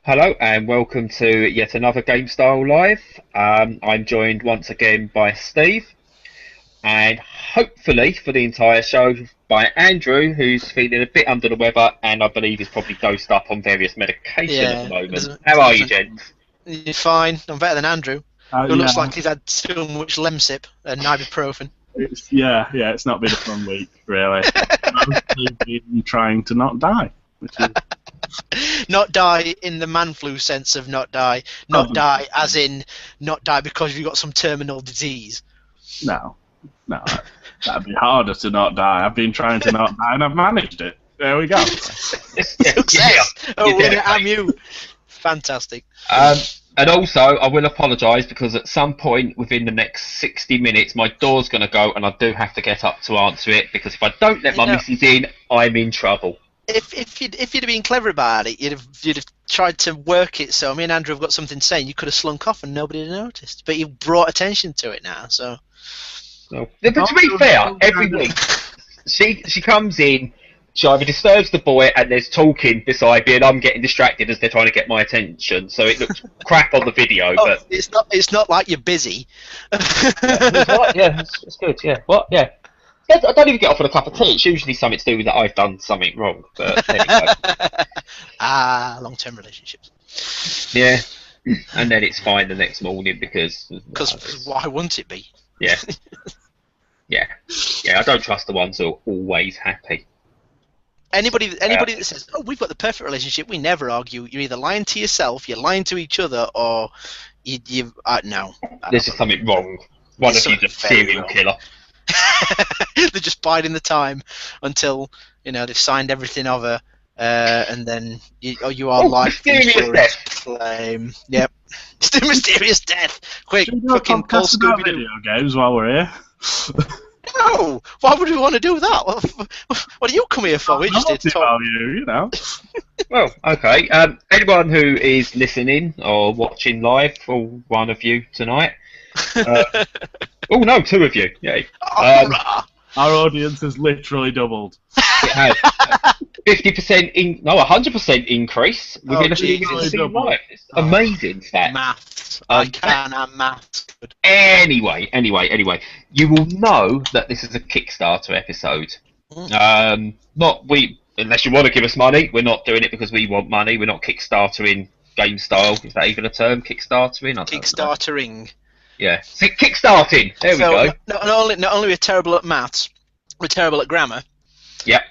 Hello and welcome to yet another Gamestyle Live. I'm joined once again by Steve and hopefully for the entire show by Andrew, who's feeling a bit under the weather and I believe is probably dosed up on various medication at the Yeah, moment. How are you, doesn't. gents? You're fine. I'm better than Andrew, who Yeah, looks like he's had too much Lemsip and ibuprofen. it's not been a fun week, really. I've mostly been trying to not die, which is Not die in the man flu sense of not die, not die as in not die because you've got some terminal disease. no, that'd be harder to not die. I've been trying to not die, and I've managed it. There we go. Success! Oh, winner am you. Fantastic. And also, I will apologise because at some point within the next 60 minutes, my door's going to go and I do have to get up to answer it because if I don't let my missus in, I'm in trouble. If you'd have been clever about it, you'd have tried to work it so me and Andrew have got something to say and you could have slunk off and nobody would have noticed. But you brought attention to it now, so... No. But to be fair, every week she comes in, she either disturbs the boy and there's talking beside me and I'm getting distracted as they're trying to get my attention. So it looks crap on the video, but it's not like you're busy. Yeah, it's good. Yeah, what? Yeah. I don't even get off with a cup of tea. It's usually something to do with that I've done something wrong. But there you go. Long-term relationships. Yeah, and then it's fine the next morning because why wouldn't it be? Yeah, yeah. I don't trust the ones who are always happy. Anybody that says, "Oh, we've got the perfect relationship," we never argue. You're either lying to yourself, you're lying to each other, or you no. There's just something wrong. One of you just serial killer. They're just biding the time until they've signed everything over, and then you are life insurance claim. Yep, it's the mysterious death. Quick, fucking call Scooby Doo. Video games while we're here. No, why would we want to do that? What do you come here for? We just did talk. You know. Well, okay. Anyone who is listening or watching live, or one of you tonight. Oh no, two of you. Yay. Our audience has literally doubled. It has 50% 100% increase within a few years of life. It's amazing stat. Maths. I can have maths. Anyway, you will know that this is a Kickstarter episode. Unless you want to give us money, we're not doing it because we want money. We're not Kickstartering Gamestyle. Is that even a term? Kickstartering? Kickstartering. Yeah, kickstarting. There we go. Not only we're terrible at maths, we're terrible at grammar. Yep.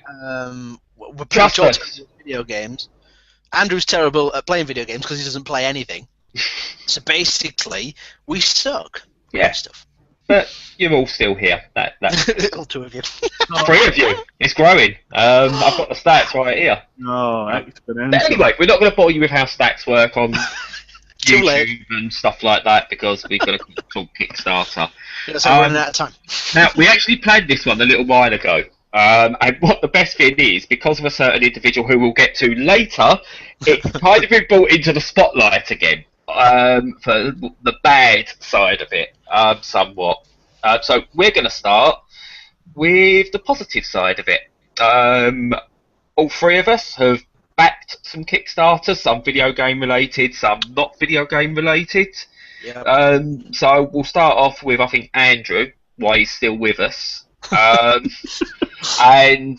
We're pretty terrible at video games. Andrew's terrible at playing video games because he doesn't play anything. So basically, we suck. Yeah. Stuff. But you're all still here. All two of you. Three of you. It's growing. I've got the stats right here. Oh, excellent. But anyway, we're not going to bore you with how stats work on YouTube and stuff like that because we're going to talk Kickstarter. So we're running out of time. Now, we actually planned this one a little while ago. And what the best thing is, because of a certain individual who we'll get to later, it's kind of been brought into the spotlight again for the bad side of it, somewhat. So we're going to start with the positive side of it. All three of us have backed some Kickstarters, some video game related, some not video game related. Yep. So we'll start off with, I think, Andrew, why he's still with us. And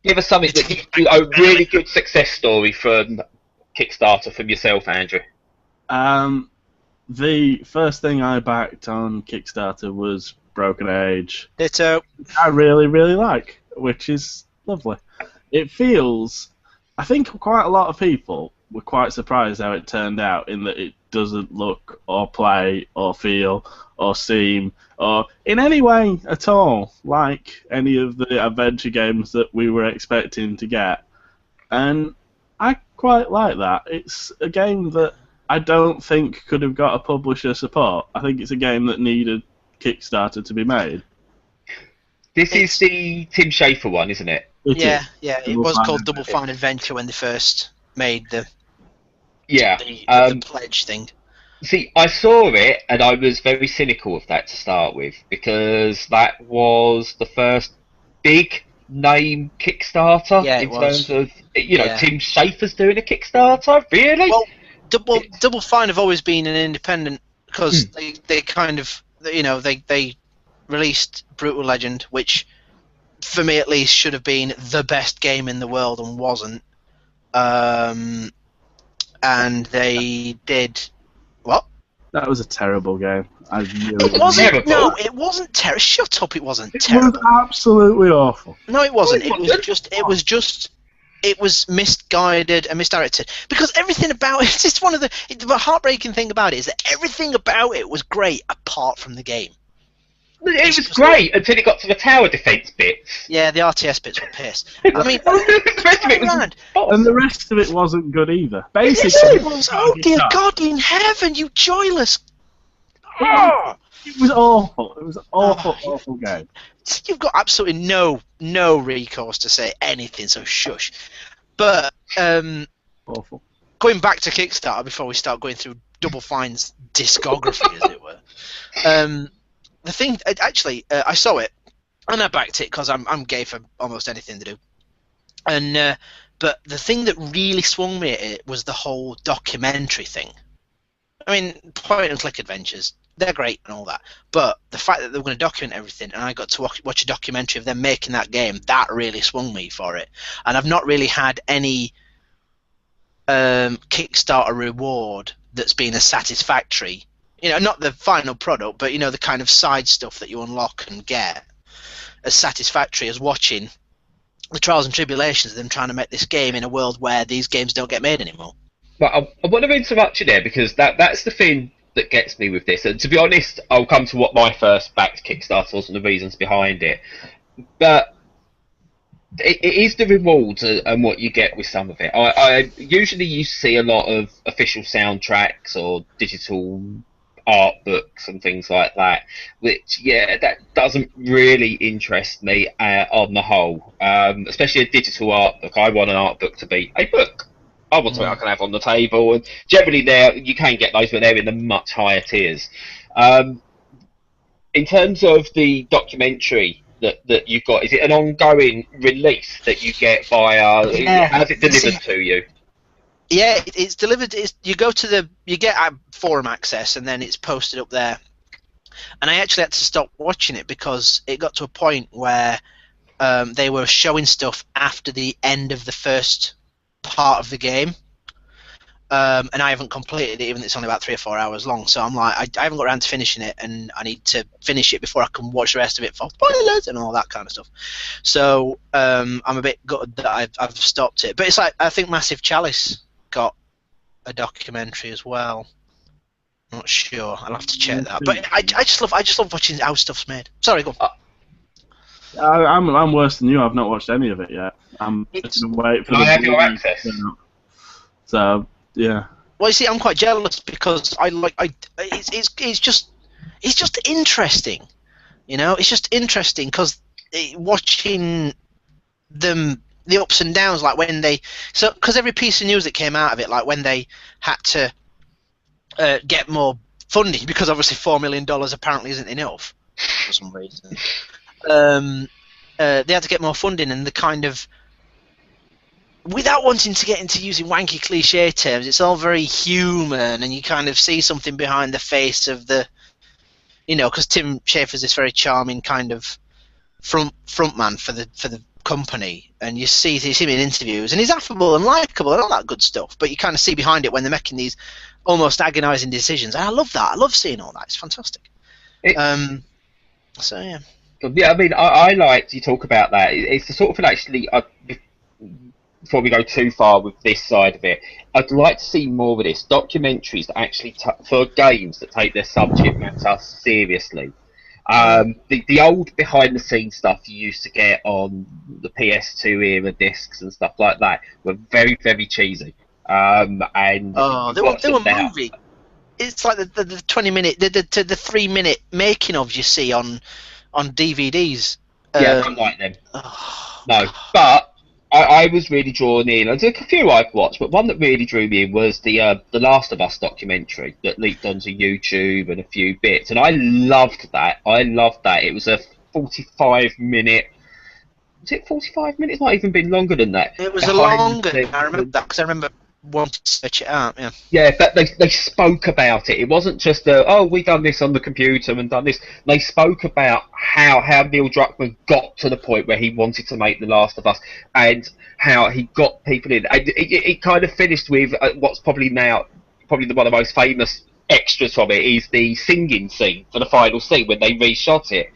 give us something a really good success story from Kickstarter from yourself, Andrew. The first thing I backed on Kickstarter was Broken Age. Ditto. I really, really like, which is lovely. It feels... I think quite a lot of people were quite surprised how it turned out in that it doesn't look or play or feel or seem or in any way at all like any of the adventure games that we were expecting to get. And I quite like that. It's a game that I don't think could have got a publisher support. I think it's a game that needed Kickstarter to be made. This is the Tim Schafer one, isn't it? It was called Double Fine Adventure when they first made the pledge thing. See, I saw it and I was very cynical of that to start with because that was the first big name Kickstarter Yeah, in it was. terms of Yeah. Tim Schafer's doing a Kickstarter. Really? Well, Double Fine have always been an independent because they kind of they released Brutal Legend, which for me at least should have been the best game in the world and wasn't. And they did what? That was a terrible game. It wasn't. Terrible. No, it wasn't terrible. Shut up! It wasn't It terrible. was absolutely awful. No, it wasn't. No, It was misguided and misdirected because everything about it. It's one of the heartbreaking thing about it is that everything about it was great apart from the game. It was great until it got to the tower defense bits. Yeah, the RTS bits were piss. I mean, The rest of it was And the rest of it wasn't good either. yes, Basically, it was. Oh dear God in heaven, you joyless. it was awful. It was an awful game. You've got absolutely no recourse to say anything, so shush. But Awful. going back to Kickstarter before we start going through Double Fine's discography, as it were. The thing, actually, I saw it and I backed it because I'm gay for almost anything to do. And but the thing that really swung me at it was the whole documentary thing. I mean, point and click adventures, they're great and all that, but the fact that they were going to document everything and I got to watch a documentary of them making that game, that really swung me for it. And I've not really had any Kickstarter reward that's been as satisfactory. Not the final product, but the kind of side stuff that you unlock and get as satisfactory as watching the trials and tribulations of them trying to make this game in a world where these games don't get made anymore. But I want to interrupt you there because that's the thing that gets me with this. And to be honest, I'll come to what my first backed Kickstarter was and the reasons behind it. But it is the rewards and what you get with some of it. I usually you see a lot of official soundtracks or digital art books and things like that, which that doesn't really interest me on the whole, especially a digital art book. I want an art book to be a book. I want something I can have on the table, and generally there you can get those, but they're in the much higher tiers. In terms of the documentary that you've got, is it an ongoing release that you get via? How's it delivered to you? Yeah, it's delivered. You get forum access, and then it's posted up there. And I actually had to stop watching it because it got to a point where they were showing stuff after the end of the first part of the game, and I haven't completed it, even though it's only about 3 or 4 hours long. So I'm like, I haven't got around to finishing it, and I need to finish it before I can watch the rest of it for spoilers and all that kind of stuff. So I'm a bit gutted that I've stopped it. But it's like, I think Massive Chalice got a documentary as well. I'm not sure. I'll have to check that. But I just love watching how stuff's made. Sorry, go on. I'm worse than you. I've not watched any of it yet. I'm just gonna wait for I have your access. So yeah. Well, you see, I'm quite jealous because it's just interesting, It's just interesting because watching them, the ups and downs, like when because every piece of news that came out of it, like when they had to get more funding because obviously $4 million apparently isn't enough for some reason. They had to get more funding, and the kind of, without wanting to get into using wanky cliche terms, it's all very human, and you kind of see something behind the face of the, because Tim Schafer's this very charming kind of frontman for the company, and you see him in interviews, and he's affable and likable and all that good stuff, but you kind of see behind it when they're making these almost agonising decisions, and I love that. I love seeing all that. It's fantastic. So yeah. Yeah, I mean, I like to talk about that. It's the sort of thing, actually, before we go too far with this side of it, I'd like to see more of this. Documentaries that actually, for games that take their subject matter seriously. The old behind-the-scenes stuff you used to get on the PS2 era discs and stuff like that were very, very cheesy. And they were movie. It's like the 20-minute, the 3-minute making of you see on DVDs. Yeah, I don't like them. No, but I was really drawn in. There's a few I've watched, but one that really drew me in was the Last of Us documentary that leaked onto YouTube and a few bits, and I loved that. It was a 45-minute Was it 45 minutes? Might even been longer than that. It was a longer. I remember that because I remember wanting to search it out. Yeah. Yeah, but they spoke about it. It wasn't just we done this on the computer and done this. They spoke about how Neil Druckmann got to the point where he wanted to make The Last of Us and how he got people in. And it kind of finished with what's probably one of the most famous extras from it is the singing scene for the final scene when they reshot it.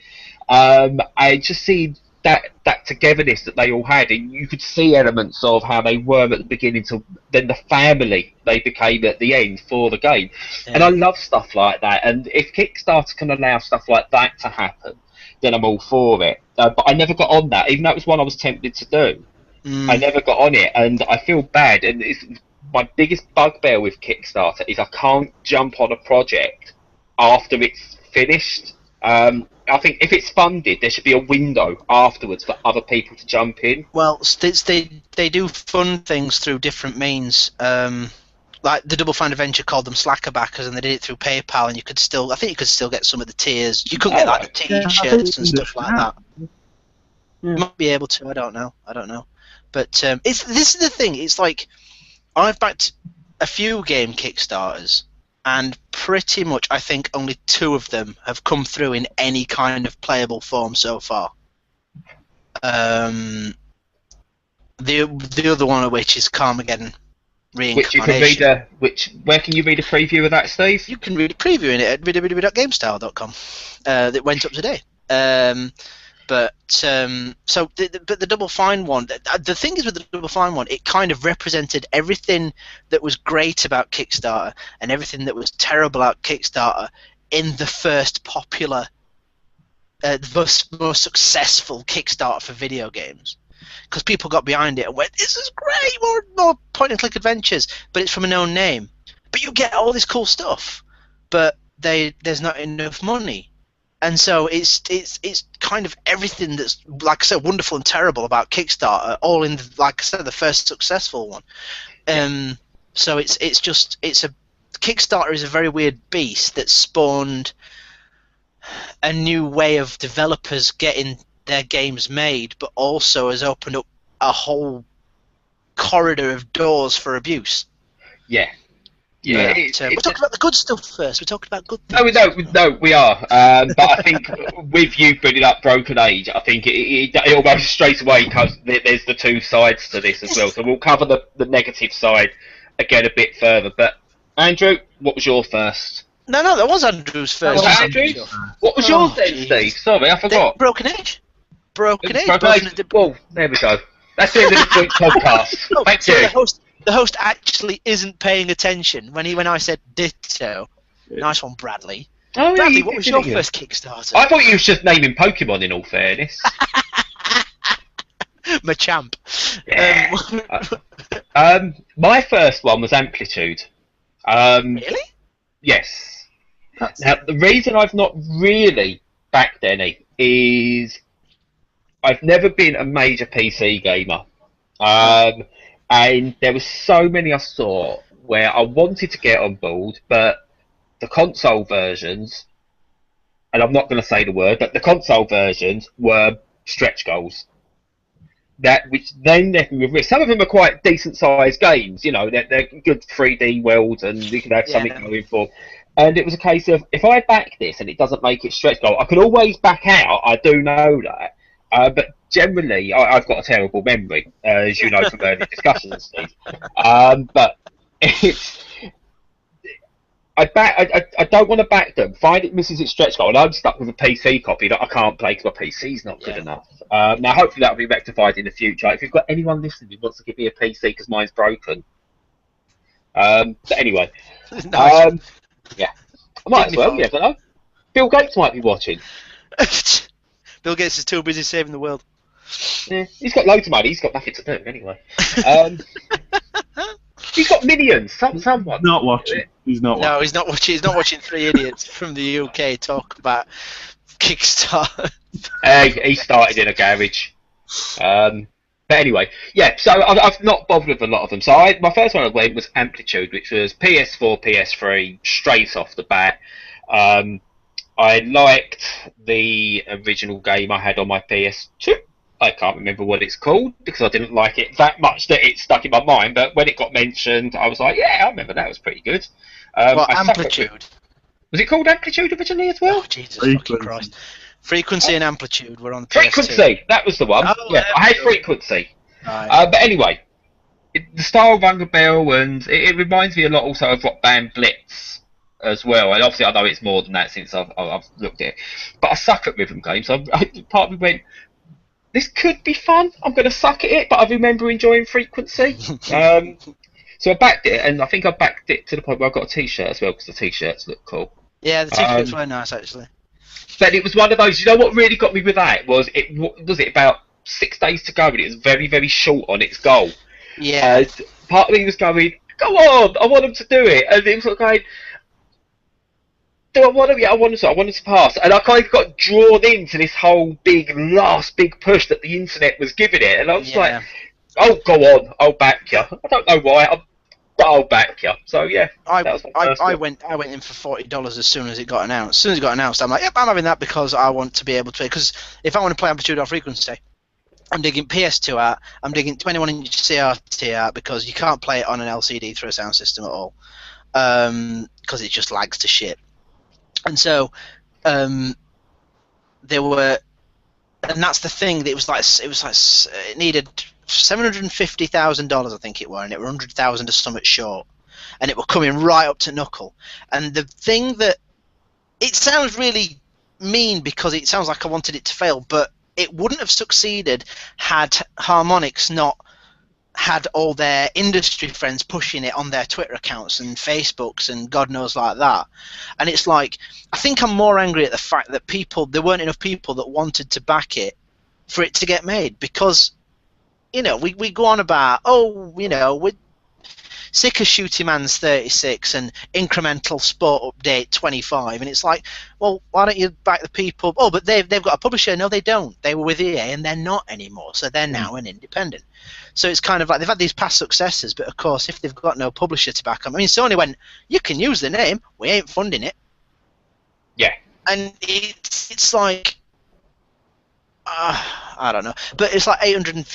I just see that togetherness that they all had, and you could see elements of how they were at the beginning to then the family they became at the end for the game. Yeah. And I love stuff like that, and if Kickstarter can allow stuff like that to happen, then I'm all for it. But I never got on that, even though it was one I was tempted to do. I never got on it, and I feel bad, and it's my biggest bugbear with Kickstarter is I can't jump on a project after it's finished. I think if it's funded, there should be a window afterwards for other people to jump in. Well, they do fund things through different means. Like the Double Fine Adventure called them Slacker backers, and they did it through PayPal. And I think you could still get some of the tiers. You couldn't get like the T-shirts and stuff like that. Yeah. You might be able to. I don't know. But this is the thing. It's like I've backed a few game Kickstarters. And pretty much, I think only 2 of them have come through in any kind of playable form so far. The other one of which is Carmageddon Reincarnation. Which you can read where can you read a preview of that, Steve? You can read a preview in it at www.gamestyle.com. That went up today. But the Double Fine one, the thing is with the Double Fine one, it kind of represented everything that was great about Kickstarter and everything that was terrible about Kickstarter in the first popular, the most successful Kickstarter for video games. Because people got behind it and went, this is great, more point-and-click adventures, but it's from a known name. But you get all this cool stuff, but there's not enough money. And so it's kind of everything that's, like I said, wonderful and terrible about Kickstarter, all in, like I said, the first successful one. So Kickstarter is a very weird beast that spawned a new way of developers getting their games made, but also has opened up a whole corridor of doors for abuse. Yeah. Yeah, we're talking about the good stuff first. We're talking about good things. No, we are. But I think with you bringing up Broken Age, I think it almost straight away comes. There's the 2 sides to this as well. So we'll cover the negative side again a bit further. But Andrew, what was your first? No, that was Andrew's first. Andrew? What was yours then, Steve? Sorry, I forgot. Broken Age. Broken Age. Well, there we go. That's the end of the podcast. Thank you. The host actually isn't paying attention when I said ditto. Nice one, Bradley. Oh, Bradley, what was your first Kickstarter? I thought you was just naming Pokemon, in all fairness. Machamp. Yeah. My first one was Amplitude. Really? Yes. Now, the reason I've not really backed any is I've never been a major PC gamer. And there were so many I saw where I wanted to get on board, but the console versions, and I'm not going to say the word, but the console versions were stretch goals. Which then left me with risk. Some of them are quite decent sized games, you know, they're good 3D worlds and you can have something going for. And it was a case of, if I back this and it doesn't make it stretch goal, I can always back out, I do know that. But generally, I've got a terrible memory, as you know from early discussions, Steve. But I don't want to back them. Find it misses its stretch goal, and I'm stuck with a PC copy that I can't play because my PC's not good enough. Now, hopefully that'll be rectified in the future. If you've got anyone listening who wants to give me a PC because mine's broken. But anyway. Nice. Yeah. I might as well, yeah, I don't know. Bill Gates might be watching. Bill Gates is too busy saving the world. Yeah, he's got loads of money. He's got nothing to do anyway. He's got millions. Someone. Not watching. He's not watching. No, he's not watching. He's not watching 3 idiots from the UK talk about Kickstarter. He started in a garage. But anyway, yeah. So I've not bothered with a lot of them. So my first one I went was Amplitude, which was PS4, PS3, straight off the bat. I liked the original game I had on my PS2. I can't remember what it's called because I didn't like it that much that it stuck in my mind. But when it got mentioned, I was like, yeah, I remember that was pretty good. Well, I suffered Amplitude. Was it called Amplitude originally as well? Oh, Jesus fucking Christ. Frequency and Amplitude were on the PS2. Frequency, that was the one. Oh, yeah, I had Frequency. Right. But anyway, the style rang a bell, and it reminds me a lot also of Rock Band Blitz as well. And obviously, I know it's more than that since I've looked at it. But I suck at rhythm games. So part of me went, this could be fun. I'm going to suck at it, but I remember enjoying Frequency. So I backed it, and I think I backed it to the point where I got a T-shirt as well because the T-shirts look cool. Yeah, the T-shirts were nice actually. But it was one of those. You know what really got me with that was it about 6 days to go, and it was very very short on its goal. Yeah. Part of me was going, go on, I want them to do it, and it was like going, do I want them? Yeah, I want them to pass, and I kind of got drawn into this whole last big push that the internet was giving it, and I was like, oh, go on, I'll back you. I don't know why, but I'll back you. So yeah, I went in for $40 as soon as it got announced. As soon as it got announced, I'm like, yep, I'm having that because I want to be able to. Because if I want to play Amplitude or Frequency, I'm digging PS2 art, I'm digging 21-inch CRT art because you can't play it on an LCD through a sound system at all, because it just lags to shit. And so there were, and that's the thing. It needed $750,000, I think it were, and it were 100,000 or something short, and it were coming right up to knuckle. And the thing that it sounds really mean because it sounds like I wanted it to fail, but it wouldn't have succeeded had Harmonix not had all their industry friends pushing it on their Twitter accounts and Facebooks and God knows like that. And it's like, I think I'm more angry at the fact that there weren't enough people that wanted to back it for it to get made, because we go on about, we're sick of Shooty Man's 36 and incremental sport update 25, and it's like, well, why don't you back the people? Oh, but they've got a publisher. No, they don't. They were with EA and they're not anymore, so they're now an independent. So it's kind of like they've had these past successes, but of course, if they've got no publisher to back them, I mean, Sony went, you can use the name, we ain't funding it. Yeah. And it's like, I don't know, but it's like 800.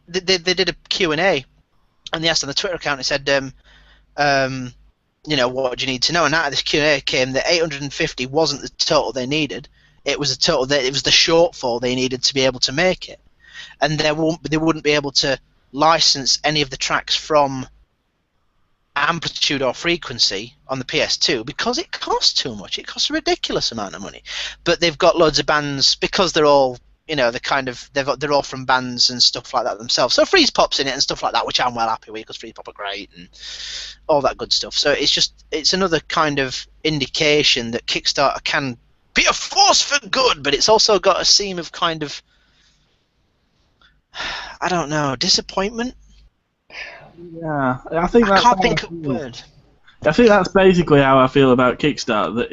They did a Q&A, and they asked on the Twitter account. It said, what do you need to know? And out of this Q&A came that 850 wasn't the total they needed. It was the total it was the shortfall they needed to be able to make it, and they wouldn't be able to license any of the tracks from Amplitude or Frequency on the PS2 because it costs too much. It costs a ridiculous amount of money. But they've got loads of bands because they're all, they're all from bands and stuff like that themselves. So Freeze Pop's in it and stuff like that, which I'm well happy with because Freeze Pop are great and all that good stuff. So it's another kind of indication that Kickstarter can be a force for good, but it's also got a seam of kind of, I don't know, disappointment. Yeah, I think I can't think of a word. I think that's basically how I feel about Kickstarter. That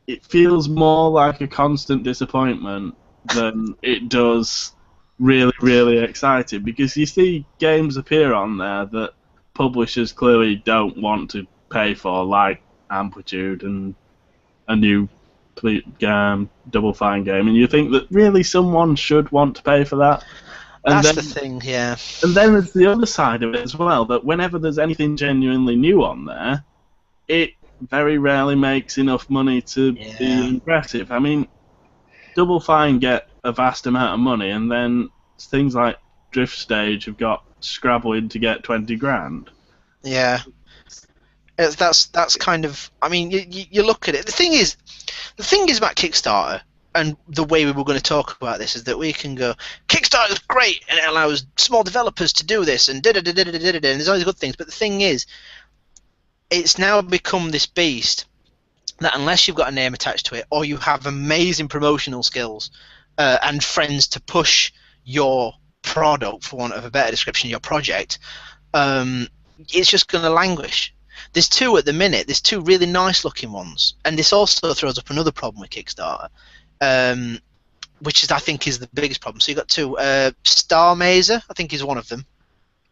it feels more like a constant disappointment than it does really, really exciting. Because you see games appear on there that publishers clearly don't want to pay for, like Amplitude and a new Double Fine game, and you think that really someone should want to pay for that. And that's the thing, yeah. And then there's the other side of it as well, that whenever there's anything genuinely new on there, it very rarely makes enough money to be impressive. I mean, Double Fine get a vast amount of money, and then things like Drift Stage have got scrabbling to get 20 grand. Yeah. That's kind of, I mean, you look at it. The thing is about Kickstarter, and the way we were going to talk about this is that we can go, Kickstarter's great and it allows small developers to do this and and there's all these good things. But the thing is, it's now become this beast that unless you've got a name attached to it or you have amazing promotional skills and friends to push your product, for want of a better description, your project, it's just going to languish. There's two at the minute. There's two really nice looking ones, and this also throws up another problem with Kickstarter. Which I think is the biggest problem. So you got two. Star Mazer, I think, is one of them,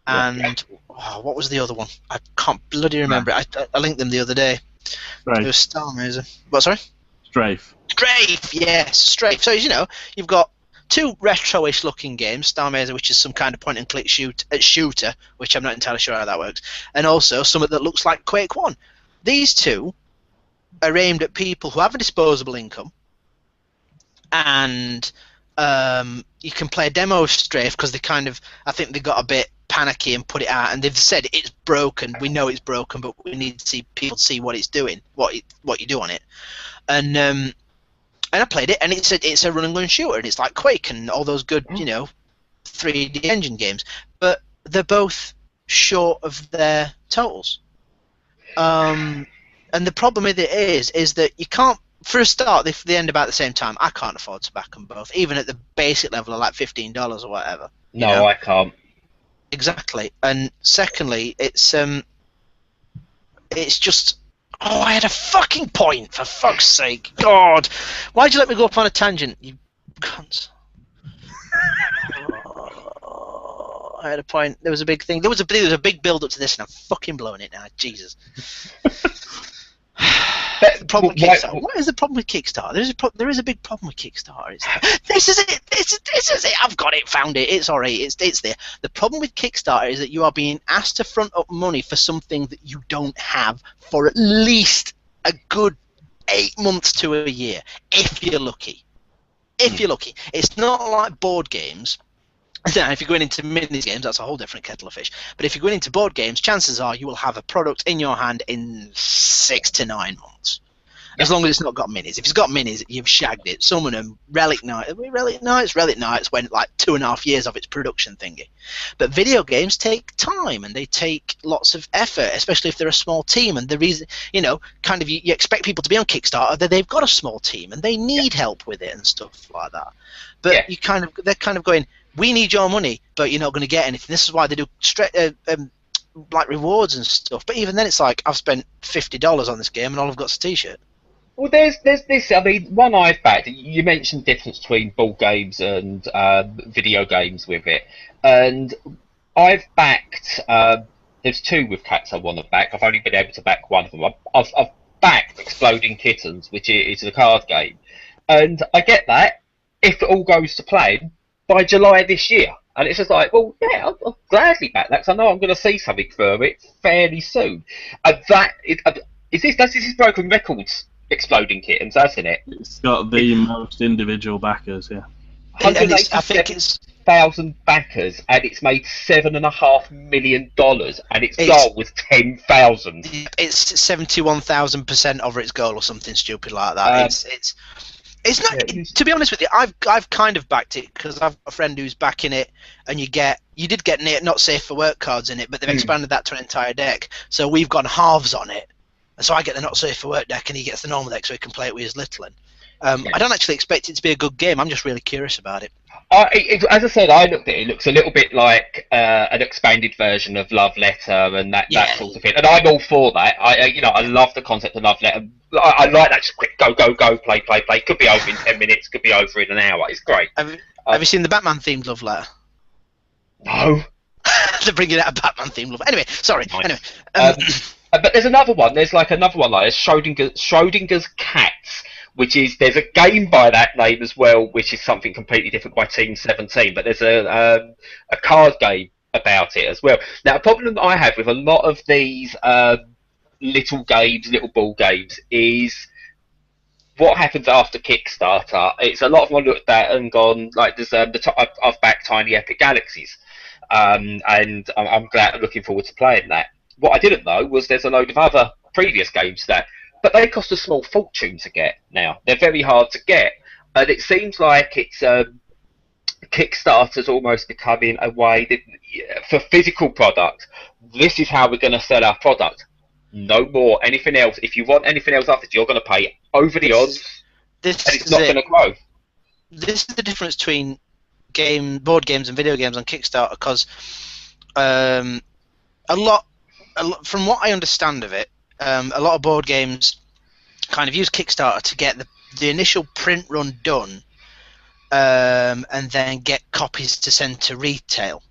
and what was the other one? I can't bloody remember it. I linked them the other day. It was Star Mazer. What? Sorry. Strafe. Yes, Strafe. So you've got two retro-ish looking games, Star Mazer, which is some kind of point-and-click shooter, which I'm not entirely sure how that works, and also something that looks like Quake 1. These two are aimed at people who have a disposable income, and you can play a demo of Strafe because I think they got a bit panicky and put it out, and they've said it's broken. We know it's broken, but we need to see people see what it's doing, what you do on it, and I played it, and it's a run and gun shooter, and it's like Quake and all those good 3D engine games, but they're both short of their totals. And the problem with it is that you can't. For a start, they end about the same time. I can't afford to back them both, even at the basic level of like $15 or whatever. No, I can't. Exactly. And secondly, it's just. Oh, I had a fucking point, for fuck's sake. God. Why'd you let me go off on a tangent, you cunts? Oh, I had a point. There was a big thing. There was a big build up to this, and I'm fucking blowing it now. Jesus. The problem with Kickstarter. What is the problem with Kickstarter? There is a big problem with Kickstarter. This is it. This is it. I've got it. Found it. It's alright. It's there. The problem with Kickstarter is that you are being asked to front up money for something that you don't have for at least a good 8 months to a year, if you're lucky. If you're lucky, it's not like board games. Now, if you're going into mini games, that's a whole different kettle of fish. But if you're going into board games, chances are you will have a product in your hand in 6 to 9 months. As long as it's not got minis. If it's got minis, you've shagged it. Some of them, Relic Nights went like 2.5 years of its production thingy. But video games take time, and they take lots of effort, especially if they're a small team. And the reason, you expect people to be on Kickstarter, that they've got a small team, and they need help with it and stuff like that. But they're kind of going, we need your money, but you're not going to get anything. This is why they do like rewards and stuff. But even then, it's like, I've spent $50 on this game, and all I've got is a T-shirt. Well, there's this. I mean, one I've backed. You mentioned the difference between board games and video games with it, and I've backed. There's two with cats I want to back. I've only been able to back one of them. I've backed Exploding Kittens, which is a card game, and I get that if it all goes to plan by July this year. And it's just like, well, yeah, I'll gladly back that, because I know I'm going to see something for it fairly soon. And this is Broken Records Exploding Kittens, hasn't it? It's got the most individual backers, yeah. I think it's 1,000 backers, and it's made $7.5 million, and its goal was 10,000. It's 71,000% over its goal, or something stupid like that. It's not. To be honest with you, I've kind of backed it because I've a friend who's backing it, and you did get not safe for work cards in it, but they've expanded that to an entire deck. So we've gone halves on it, and so I get the not safe for work deck, and he gets the normal deck, so he can play it with his little one. I don't actually expect it to be a good game. I'm just really curious about it. As I said, I looked at it. It looks a little bit like an expanded version of Love Letter and that sort of thing. And I'm all for that. I love the concept of Love Letter. I like that. Just quick, go, play. Could be over in 10 minutes. Could be over in an hour. It's great. Have you seen the Batman themed Love Letter? No. They're bringing out a Batman themed Love. Anyway, sorry. Nice. Anyway, but there's another one. There's another one like Schrodinger's Cats. There's a game by that name as well, which is something completely different by Team 17, but there's a card game about it as well. Now, a problem that I have with a lot of these little ball games is what happens after Kickstarter. It's a lot of them I looked at and gone, like, there's I've backed Tiny Epic Galaxies, and I'm looking forward to playing that. What I didn't know was there's a load of other previous games that, but they cost a small fortune to get now. They're very hard to get. And it seems like it's Kickstarter's almost becoming a way that, for physical product, this is how we're going to sell our product. No more. Anything else. If you want anything else after, you're going to pay over the odds, and it's not going to grow. This is the difference between board games and video games on Kickstarter, because a lot, from what I understand of it, a lot of board games kind of use Kickstarter to get the initial print run done, and then get copies to send to retail.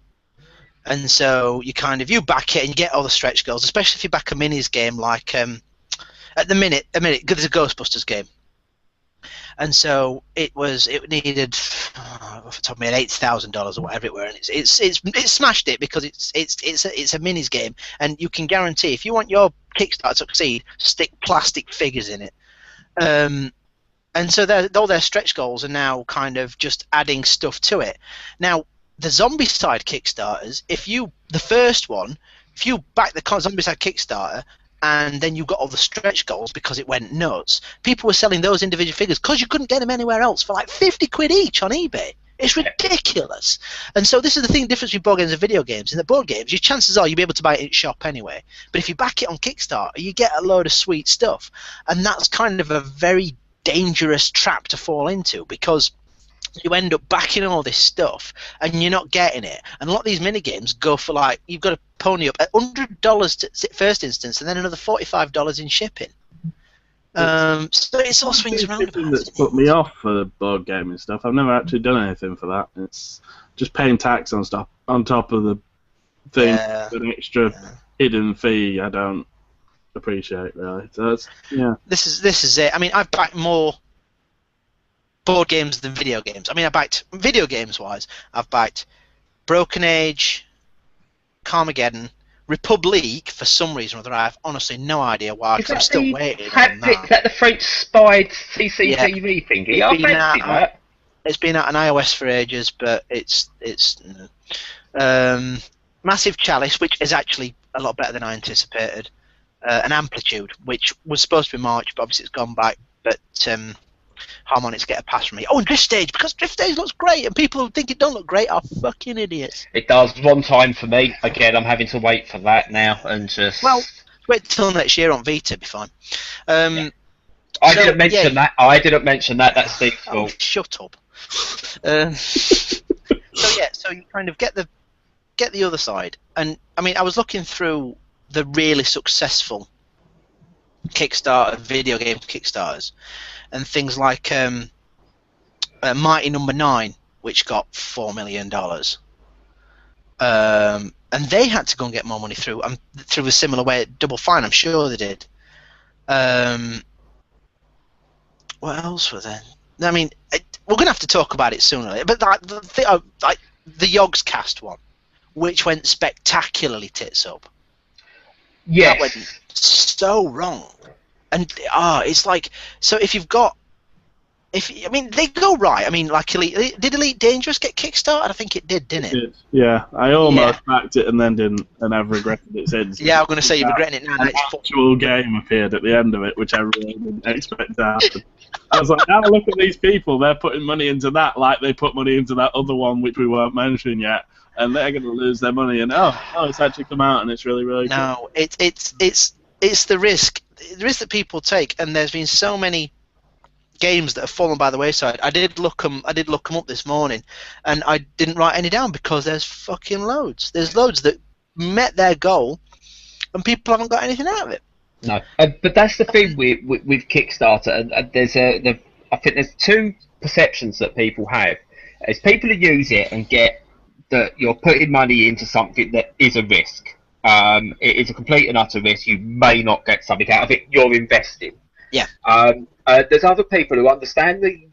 And so you back it and you get all the stretch goals, especially if you back a minis game like at the minute there's a Ghostbusters game, and so it needed off the top of my head $8,000 or whatever it were, and it smashed it because it's a minis game, and you can guarantee if you want your Kickstarter to succeed, stick plastic figures in it. And so all their stretch goals are now kind of just adding stuff to it. Now, the zombie side Kickstarters, if you back the zombie side Kickstarter and then you got all the stretch goals because it went nuts, people were selling those individual figures because you couldn't get them anywhere else for like 50 quid each on eBay. It's ridiculous. And so this is the difference between board games and video games. In the board games, your chances are you'll be able to buy it in shop anyway. But if you back it on Kickstarter, you get a load of sweet stuff. And that's kind of a very dangerous trap to fall into, because you end up backing all this stuff and you're not getting it. And a lot of these mini games go for like, you've got to pony up $100 to first instance and then another $45 in shipping. So it's all swings around. That's put me off for the board gaming stuff. I've never actually done anything for that. It's just paying tax on stuff on top of the thing, an extra hidden fee. I don't appreciate really. So that's, This is it. I mean, I've backed more board games than video games. I mean, I backed video games wise. I've backed Broken Age, Carmageddon, Republic. For some reason or other, I have honestly no idea why. Because I'm still waiting on that. Is that the French spied CCTV thing? It's been out on iOS for ages, but it's Massive Chalice, which is actually a lot better than I anticipated. An Amplitude, which was supposed to be March, but obviously it's gone back. But Harmonix get a pass from me. Oh, and Drift Stage, because Drift Stage looks great, and people who think it don't look great are fucking idiots. It does. One time for me. Again, I'm having to wait for that now, and just... Well, wait till next year on Vita, be fine. I didn't mention that. I didn't mention that. That's Steve's fault. Shut up. So you kind of get the other side, and I mean, I was looking through the really successful Kickstarter video game Kickstarters, and things like Mighty Number 9, which got $4 million, and they had to go and get more money through a similar way at Double Fine. I'm sure they did. What else was there? I mean, we're gonna have to talk about it sooner. But like the Yogs Cast one, which went spectacularly tits up. Yes. That went so wrong. And it's like, so if you've got, I mean, they go right. I mean, like did Elite Dangerous get kickstarted? I think it did, didn't it? Yeah, I almost backed it and then didn't, and I've regretted it since. Yeah, I'm going to say you're regretting it now. An actual game appeared at the end of it, which I really didn't expect to happen. I was like, now look at these people. They're putting money into that like they put money into that other one, which we weren't mentioning yet. And they're going to lose their money, and it's actually come out, and it's really, really cool. No, it's the risk that people take, and there's been so many games that have fallen by the wayside. I did look them up this morning, and I didn't write any down because there's fucking loads. There's loads that met their goal, and people haven't got anything out of it. No, but that's the thing with Kickstarter, and I think there's two perceptions that people have. It's people who use it and get that you're putting money into something that is a risk. It is a complete and utter risk. You may not get something out of it. You're investing. Yeah. There's other people who understand they've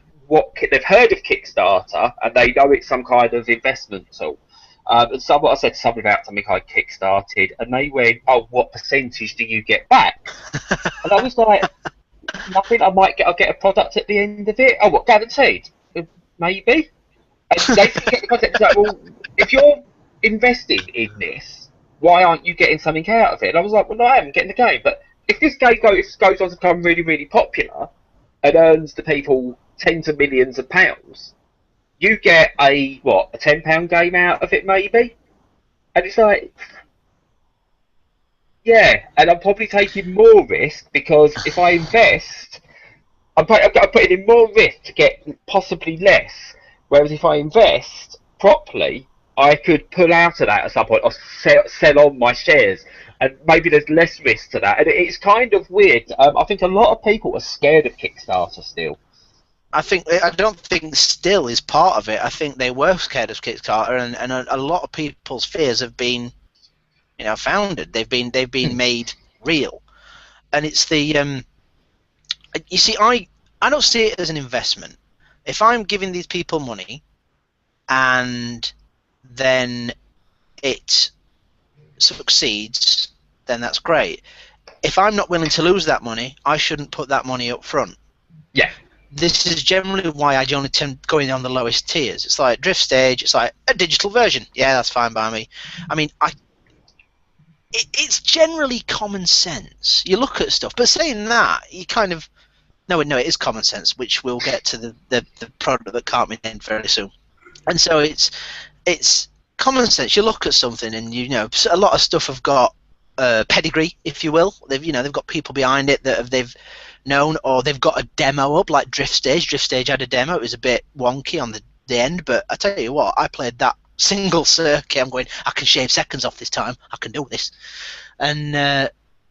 heard of Kickstarter and they know it's some kind of investment tool. And I said to someone about something I kickstarted, and they went, "Oh, what percentage do you get back?" And I was like, "Nothing. I'll get a product at the end of it. Oh, what, guaranteed? Maybe." And they get the concept like, well, if you're investing in this, why aren't you getting something out of it? And I was like, well, no, I am getting the game. But if this game goes on to become really, really popular and earns the people tens of millions of pounds, you get a £10 game out of it, maybe? And it's like, yeah, and I'm probably taking more risk because if I invest, I'm putting in more risk to get possibly less. Whereas if I invest properly, I could pull out of that at some point or sell on my shares, and maybe there's less risk to that. And it's kind of weird. I think a lot of people are scared of Kickstarter still. I don't think still is part of it. I think they were scared of Kickstarter, and a lot of people's fears have been, founded. They've been made real, and it's the you see, I don't see it as an investment. If I'm giving these people money, and then it succeeds, then that's great. If I'm not willing to lose that money, I shouldn't put that money up front. Yeah. This is generally why I only tend going on the lowest tiers. It's like Drift Stage, it's like a digital version. Yeah, that's fine by me. I mean, it's generally common sense. You look at stuff, but saying that, you kind of... No, it is common sense, which we'll get to the product that can't be named very soon. And so it's common sense. You look at something, and a lot of stuff have got pedigree, if you will. They've got people behind it that they've known, or they've got a demo up, like Drift Stage. Drift Stage had a demo. It was a bit wonky on the end, but I tell you what, I played that single circuit. I'm going, I can shave seconds off this time. I can do this, and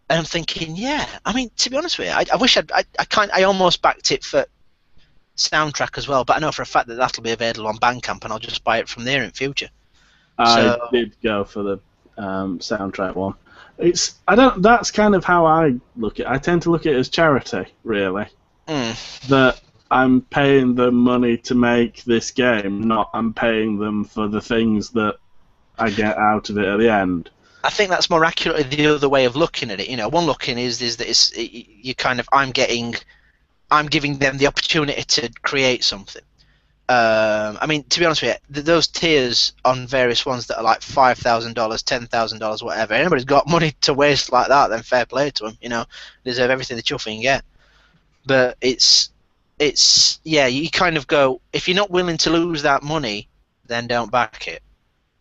I'm thinking, yeah. I mean, to be honest with you, I wish I almost backed it for soundtrack as well, but I know for a fact that that'll be available on Bandcamp, and I'll just buy it from there in future. I did go for the soundtrack one. That's kind of how I look at it. I tend to look at it as charity, really. That I'm paying them money to make this game, not I'm paying them for the things that I get out of it at the end. I think that's more accurately the other way of looking at it. One looking is that I'm giving them the opportunity to create something. I mean, to be honest with you, those tiers on various ones that are like $5,000, $10,000, whatever. Anybody's got money to waste like that, then fair play to them. Deserve everything the chuffing can get. But it's you kind of go, if you're not willing to lose that money, then don't back it.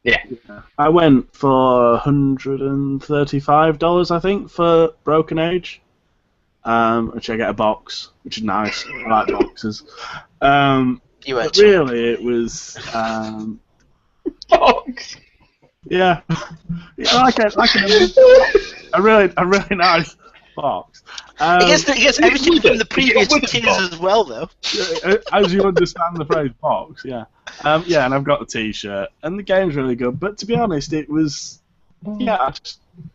Yeah. I went for $135, I think, for Broken Age, which I get a box, which is nice. I like boxes. But really, it was box. Yeah, like a really nice box. It gets everything from the previous tiers as well, though. As you understand the phrase box, yeah. And I've got the T-shirt, and the game's really good. But to be honest, it was, I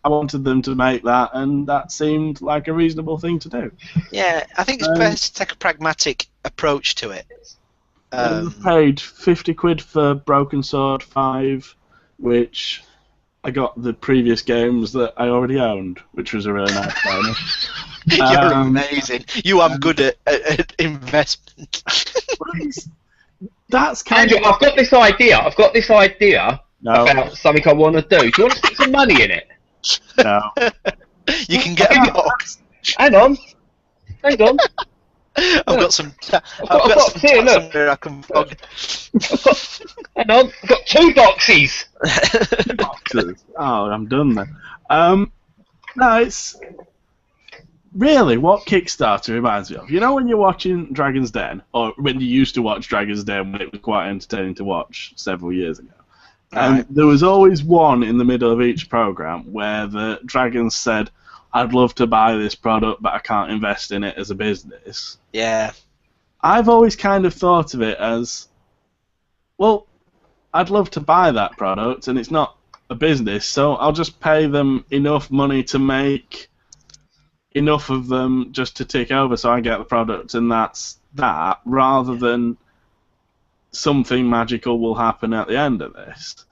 wanted them to make that, and that seemed like a reasonable thing to do. Yeah, I think it's best to take a pragmatic approach to it. I paid £50 for Broken Sword 5, which I got the previous games that I already owned, which was a really nice bonus. You're amazing. You are good at investment. That's kind Andrew, I've got this idea about something I want to do. Do you want to stick some money in it? No. You can get a box. Hang on. I've got some. I've got here, look. I can flog. Hang on, I've got 2 boxes. 2 boxes. Oh, I'm done then. No, it's really what Kickstarter reminds me of. You know when you're watching Dragon's Den, or when you used to watch Dragon's Den when it was quite entertaining to watch several years ago. And there was always one in the middle of each program where the dragons said, I'd love to buy this product, but I can't invest in it as a business. Yeah. I've always kind of thought of it as, well, I'd love to buy that product, and it's not a business, so I'll just pay them enough money to make enough of them just to tick over so I get the product, and that's that, rather than something magical will happen at the end of this.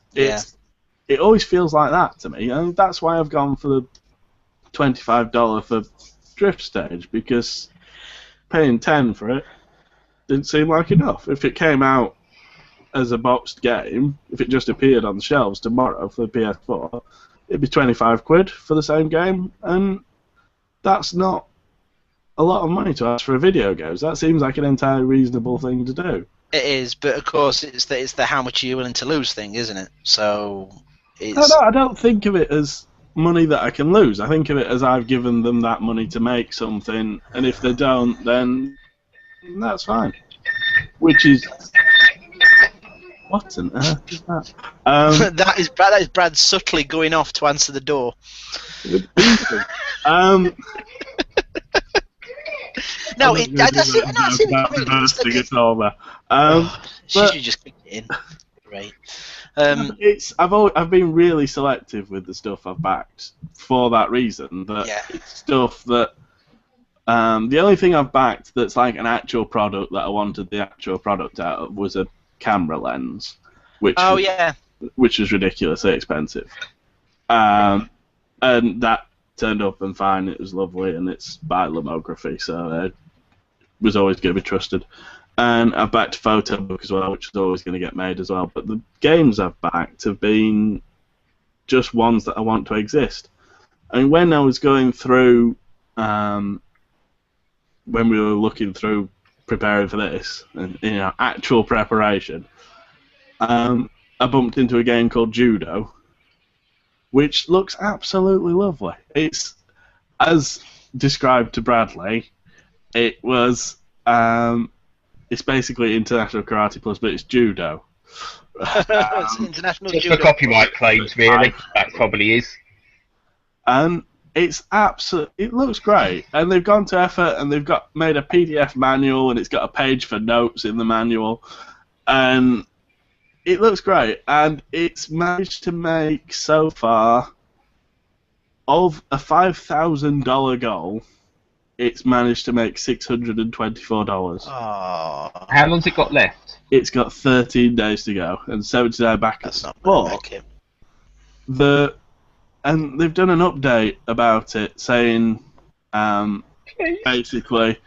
It always feels like that to me, and that's why I've gone for the $25 for Drift Stage, because paying $10 for it didn't seem like enough. If it came out as a boxed game, if it just appeared on the shelves tomorrow for the PS4, it'd be £25 for the same game, and that's not a lot of money to ask for a video game. So that seems like an entirely reasonable thing to do. It is, but of course it's the how much are you willing to lose thing, isn't it? So it's... No, I don't think of it as money that I can lose. I think of it as I've given them that money to make something, and if they don't, then that's fine. Which is... What on earth is that? that is Brad subtly going off to answer the door. No, I bursting it over. She should just kick it in. Great. I've been really selective with the stuff I've backed for that reason. That it's stuff that The only thing I've backed that's like an actual product that I wanted the actual product out of was a camera lens, which was ridiculously expensive. And that turned up and fine. It was lovely, and it's by Lomography, so it was always going to be trusted. And I've backed a photo book as well, which is always going to get made as well. But the games I've backed have been just ones that I want to exist. I mean, when I was going through, when we were looking through preparing for this, and actual preparation, I bumped into a game called Judo, which looks absolutely lovely. It's, as described to Bradley, it was, it's basically International Karate Plus, but it's Judo. It's international just judo. for copyright claims, really. That probably is. And it's it looks great. And they've gone to effort, and they've made a PDF manual, and it's got a page for notes in the manual. And it looks great. And it's managed to make, so far, of a $5,000 goal, it's managed to make $624. Oh. How long's it got left? It's got 13 days to go, and 79 backers. That's not gonna make it. And they've done an update about it, saying, basically,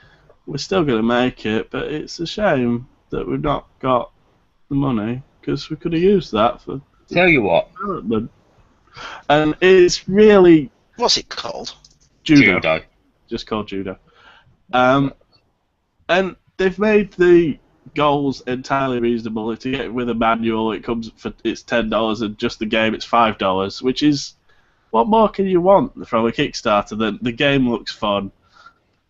we're still going to make it, but it's a shame that we've not got the money, because we could have used that for Tell you what. development. And it's really... What's it called? Judo. Just called Judo. And they've made the goals entirely reasonable. To get with a manual, it's $10, and just the game it's $5, which is, what more can you want from a Kickstarter than the game looks fun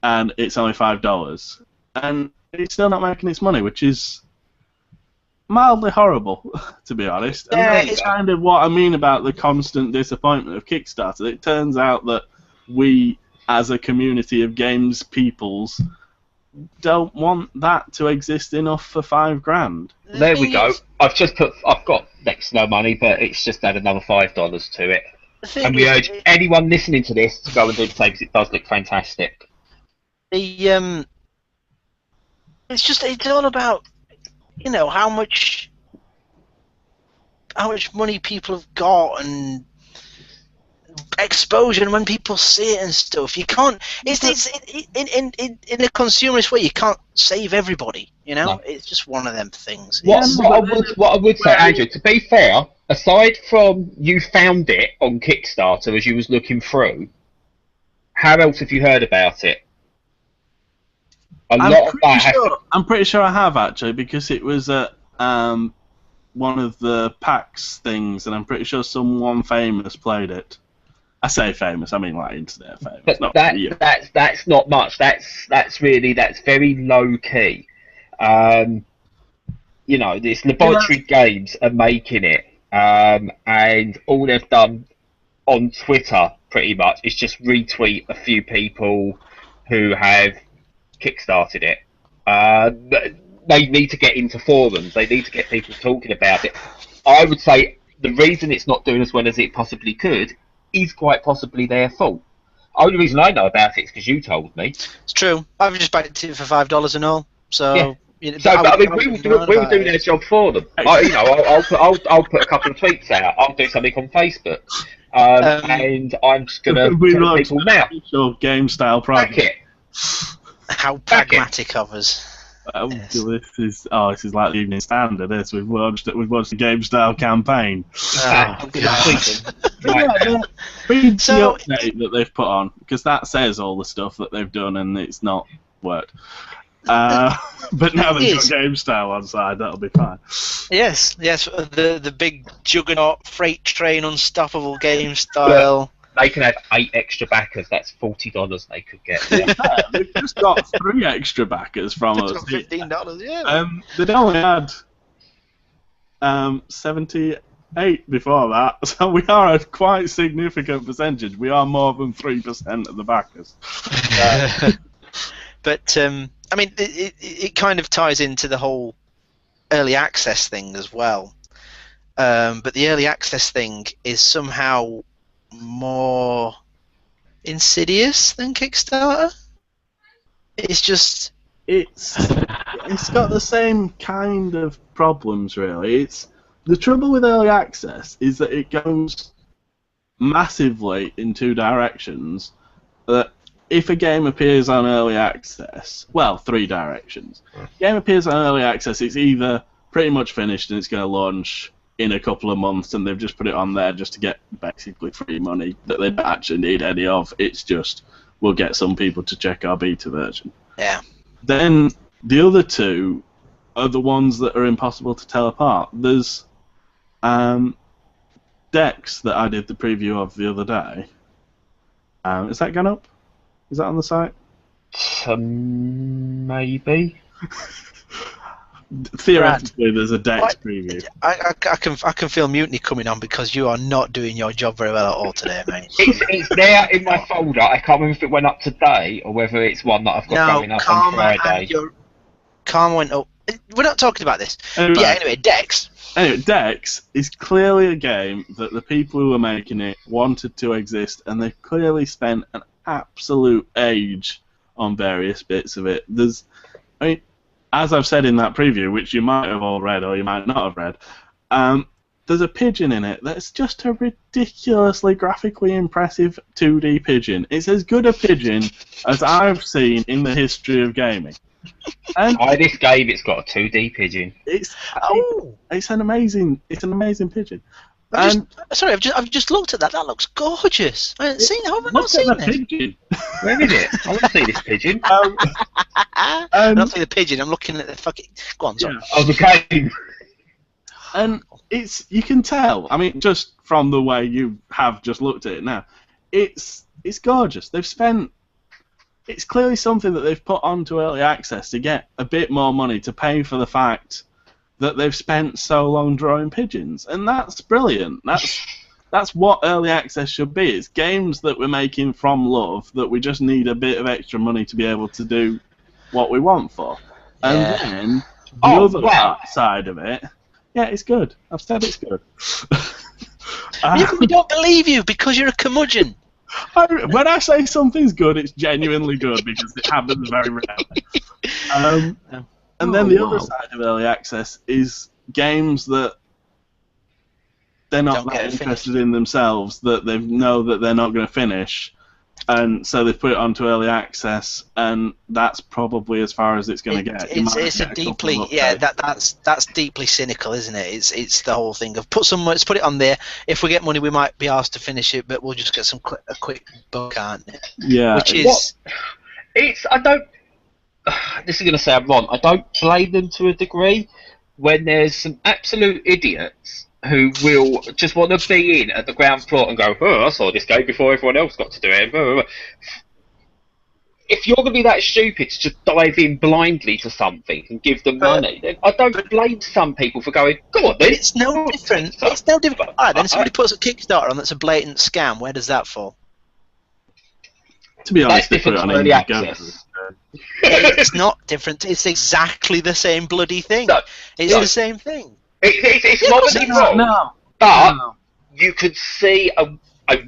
and it's only $5, and it's still not making its money, which is mildly horrible, to be honest. And that's kind of what I mean about the constant disappointment of Kickstarter. It turns out that we, as a community of games peoples, don't want that to exist enough for $5,000. There we go. I've got next to no money, but it's just add another $5 to it. And we urge anyone listening to this to go and do the same, because it does look fantastic. It's all about, how much money people have got and exposure, and when people see it and stuff, you can't. It's in a consumerist way. You can't save everybody. No. It's just one of them things. What I would say, Andrew, to be fair, aside from you found it on Kickstarter as you was looking through, how else have you heard about it? I'm pretty sure I have, actually, because it was at one of the PAX things, and I'm pretty sure someone famous played it. I say famous, I mean like internet famous. But that's not much. That's very low key. This Laboratory Games are making it, and all they've done on Twitter pretty much is just retweet a few people who have kickstarted it. They need to get into forums. They need to get people talking about it. I would say the reason it's not doing as well as it possibly could is quite possibly their fault. Only reason I know about it is because you told me. It's true. I've just backed it for $5 and all. So, yeah. We would do their job for them. I'll put a couple of tweets out. I'll do something on Facebook, and I'm just gonna tell people now. Your Gamestyle product. Back it. How pragmatic of us. Yes. This is like the Evening Standard. We've launched the Gamestyle campaign. Read the update that they've put on, because that says all the stuff that they've done, and it's not worked. But now they've got Gamestyle on side, that'll be fine. Yes. The big juggernaut freight train, unstoppable Gamestyle. They can have 8 extra backers. That's $40 they could get. Yeah, they've just got 3 extra backers from us. $15, yeah. They'd only had 78 before that, so we are a quite significant percentage. We are more than 3% of the backers. But I mean, it kind of ties into the whole early access thing as well. But the early access thing is somehow more insidious than Kickstarter. It's just it's got the same kind of problems, really. It's the trouble with early access is that it goes massively in two directions. That if a game appears on early access, well, three directions. Game appears on early access, it's either pretty much finished and it's going to launch in a couple of months, and they've just put it on there just to get basically free money that they don't actually need any of. It's just we'll get some people to check our beta version. Yeah. Then the other two are the ones that are impossible to tell apart. There's Dex that I did the preview of the other day. Is that gone up? Is that on the site? Maybe. Theoretically, there's a Dex preview. I can feel mutiny coming on because you are not doing your job very well at all today, mate. It's there in my folder. I can't remember if it went up today or whether it's one that I've got going up on Friday. Karma went up. We're not talking about this. Anyway, yeah, anyway, Dex. Anyway, Dex is clearly a game that the people who were making it wanted to exist, and they've clearly spent an absolute age on various bits of it. As I've said in that preview, which you might have all read or you might not have read, there's a pigeon in it that's just a ridiculously graphically impressive 2D pigeon. It's as good a pigeon as I've seen in the history of gaming. And by this game, it's got a 2D pigeon. It's an amazing pigeon. Sorry, I've just looked at that. That looks gorgeous. I haven't seen it. I've not seen this. Pigeon. Where is it? I want to see this pigeon. I'm not seeing the pigeon. I'm looking at the fucking. Go on, sorry. Yeah. Oh, the game. And you can tell. I mean, just from the way you have just looked at it now, it's gorgeous. It's clearly something that they've put onto early access to get a bit more money to pay for the fact that they've spent so long drawing pigeons, and that's brilliant. That's what early access should be. It's games that we're making from love that we just need a bit of extra money to be able to do what we want for. And then the other side of it, yeah, it's good. I've said it's good. We don't believe you because you're a curmudgeon. When I say something's good, it's genuinely good because it happens very rarely. And then the other side of early access is games that they're not that interested in themselves, that they know that they're not going to finish, and so they've put it onto early access, and that's probably as far as it's going to get. It's a deeply that's deeply cynical, isn't it? It's the whole thing of let's put it on there. If we get money, we might be asked to finish it, but we'll just get a quick buck, aren't it? Yeah. Which is I don't. This is going to sound wrong. I don't blame them to a degree when there's some absolute idiots who will just want to be in at the ground floor and go, I saw this game before everyone else got to do it. If you're going to be that stupid to just dive in blindly to something and give them money, then I don't blame some people for going, go on then. It's no different. It's no different. Alright, then somebody puts a Kickstarter on that's a blatant scam. Where does that fall? To be honest, they put it on early access. It's not different. It's exactly the same bloody thing. It's the same thing. It's not wrong, but you could see a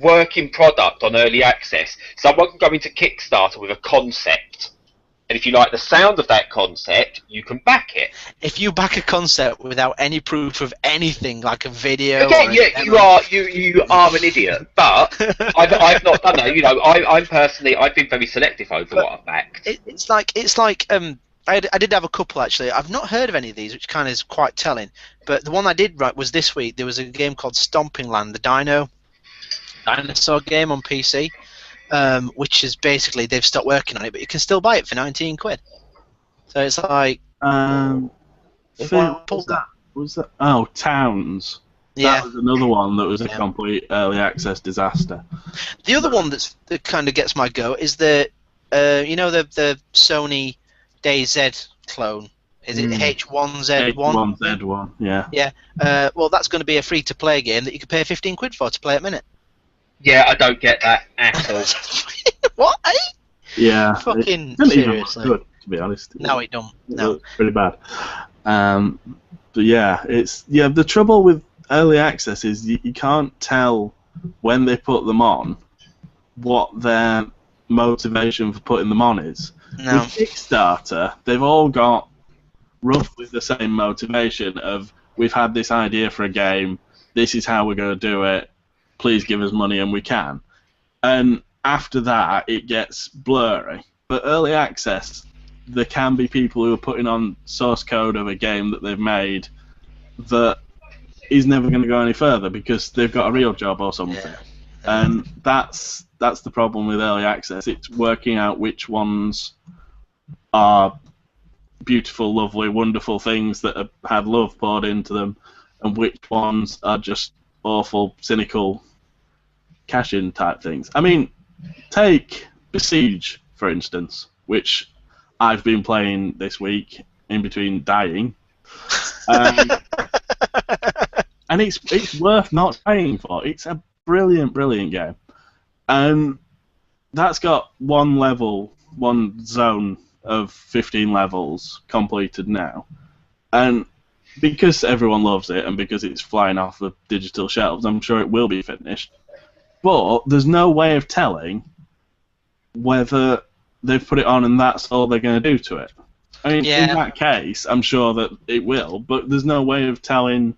working product on early access. Someone can go into Kickstarter with a concept, and if you like the sound of that concept, you can back it. If you back a concept without any proof of anything, like a video, again, you are an idiot. But I've not done that. You know, I've been very selective over what I've backed. It's like I did have a couple actually. I've not heard of any of these, which kind of is quite telling. But the one I did write was this week. There was a game called Stomping Land, the dinosaur game on PC, which is basically they've stopped working on it, but you can still buy it for 19 quid. So it's like, was that? Oh, Towns. Yeah. That was another one that was a complete early access disaster. The other one that kind of gets my goat is the Sony DayZ clone. Is it H1Z1? H1Z1, yeah. Yeah. Well, that's going to be a free-to-play game that you can pay 15 quid for to play a minute. Yeah, I don't get that at all. What? Eh? Yeah. Fucking it seriously. Good, to be honest. No, it don't. No. It's pretty bad. But yeah, the trouble with early access is you can't tell when they put them on what their motivation for putting them on is. No. With Kickstarter, they've all got roughly the same motivation of, we've had this idea for a game, this is how we're going to do it, please give us money and we can. And after that, it gets blurry. But early access, there can be people who are putting on source code of a game that they've made that is never going to go any further because they've got a real job or something. Yeah. And that's the problem with early access. It's working out which ones are beautiful, lovely, wonderful things that have had love poured into them, and which ones are just awful, cynical, cash-in type things. I mean, take Besiege, for instance, which I've been playing this week in between dying. And it's worth not paying for. It's a brilliant, brilliant game. And that's got one zone of 15 levels completed now. And because everyone loves it and because it's flying off the digital shelves, I'm sure it will be finished. But there's no way of telling whether they've put it on and that's all they're going to do to it. I mean, in that case, I'm sure that it will, but there's no way of telling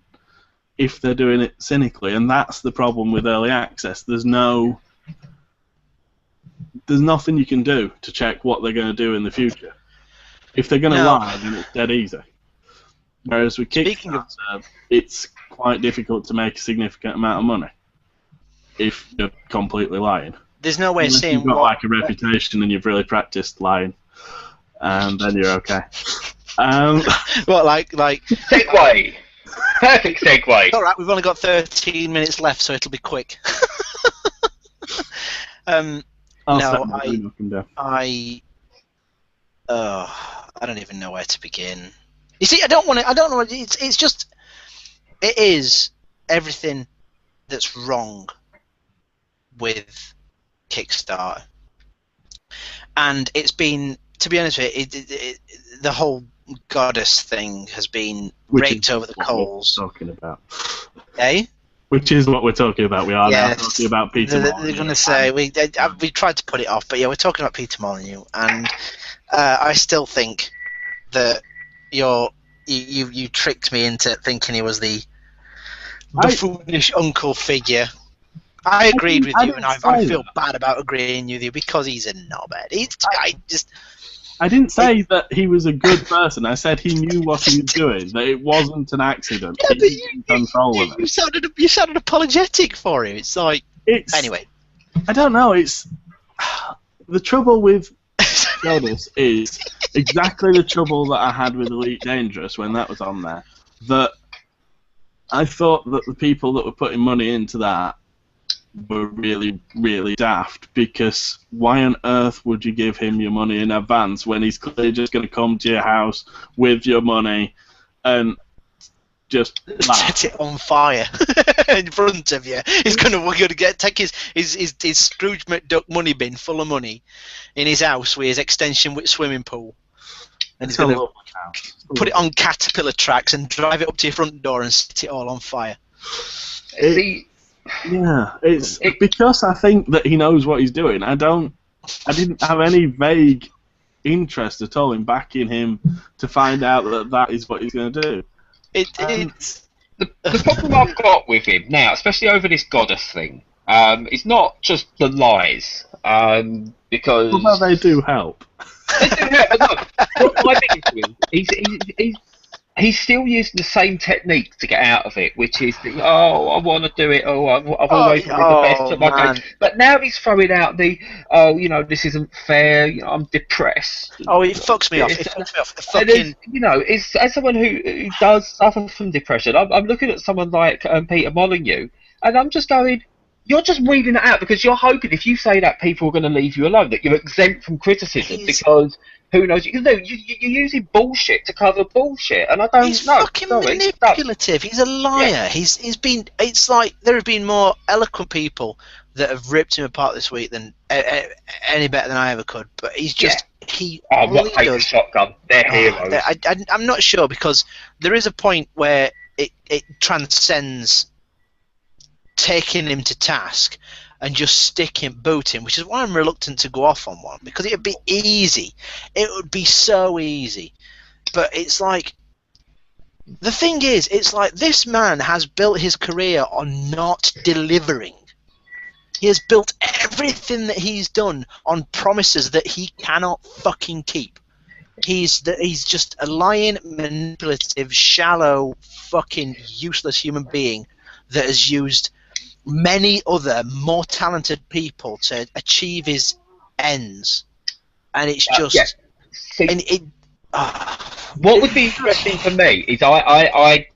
if they're doing it cynically, and that's the problem with early access. There's nothing you can do to check what they're going to do in the future. If they're going to lie, then it's dead easy. Whereas with Kickstarter, it's quite difficult to make a significant amount of money if you're completely lying. There's no way of saying you've got like a reputation and you've really practiced lying, and then you're okay. What, like segue? Perfect segue. All right, we've only got 13 minutes left, so it'll be quick. I don't even know where to begin. You see, I don't know. It's just, it is everything that's wrong with Kickstarter, and it's been, to be honest with you, the whole goddess thing has been raked over the coals. Talking about, Which is what we're talking about. We are now talking about Peter Molyneux. They're going to say we tried to put it off, but yeah, we're talking about Peter Molyneux, and I still think that you tricked me into thinking he was the buffoonish uncle figure. I agreed with you, and I feel bad about agreeing with you because he's a knobhead. I didn't say that he was a good person. I said he knew what he was doing. That it wasn't an accident. Yeah, but you sounded apologetic for him. It's like anyway. I don't know. It's the trouble with Goddess is exactly the trouble that I had with Elite Dangerous when that was on there. That I thought that the people that were putting money into that were really, really daft, because why on earth would you give him your money in advance when he's clearly just going to come to your house with your money and just set it on fire in front of you? We're going to take his Scrooge McDuck money bin full of money in his house with his extension with swimming pool, and he's going to put it on caterpillar tracks and drive it up to your front door and set it all on fire. Yeah, it's because I think that he knows what he's doing. I didn't have any vague interest at all in backing him to find out that is what he's going to do. The problem I've got with him now, especially over this goddess thing, is not just the lies, because well, they do help. They do help. Look, my biggest thing, he's still using the same technique to get out of it, which is, I want to do it, I've always wanted the best of my game. But now he's throwing out this isn't fair, I'm depressed. Oh, it fucks me off. It fucks me off. Fucking... as someone who does suffer from depression, I'm looking at someone like Peter Molyneux, and I'm just going, you're just reading it out because you're hoping if you say that people are going to leave you alone, that you're exempt from criticism, because... Who knows? You're using bullshit to cover bullshit, and I don't know. He's fucking manipulative. He's a liar. Yeah. He's been. It's like there have been more eloquent people that have ripped him apart this week than any better than I ever could. But he's just he. What takes the shotgun? They're heroes. I'm not sure, because there is a point where it transcends taking him to task and just stick him, boot him, which is why I'm reluctant to go off on one, because it would be easy. It would be so easy. But it's like, the thing is, it's like this man has built his career on not delivering. He has built everything that he's done on promises that he cannot fucking keep. He's just a lying, manipulative, shallow, fucking useless human being that has used many other more talented people to achieve his ends, and it's just. Yeah. See, and it. What would be interesting for me is I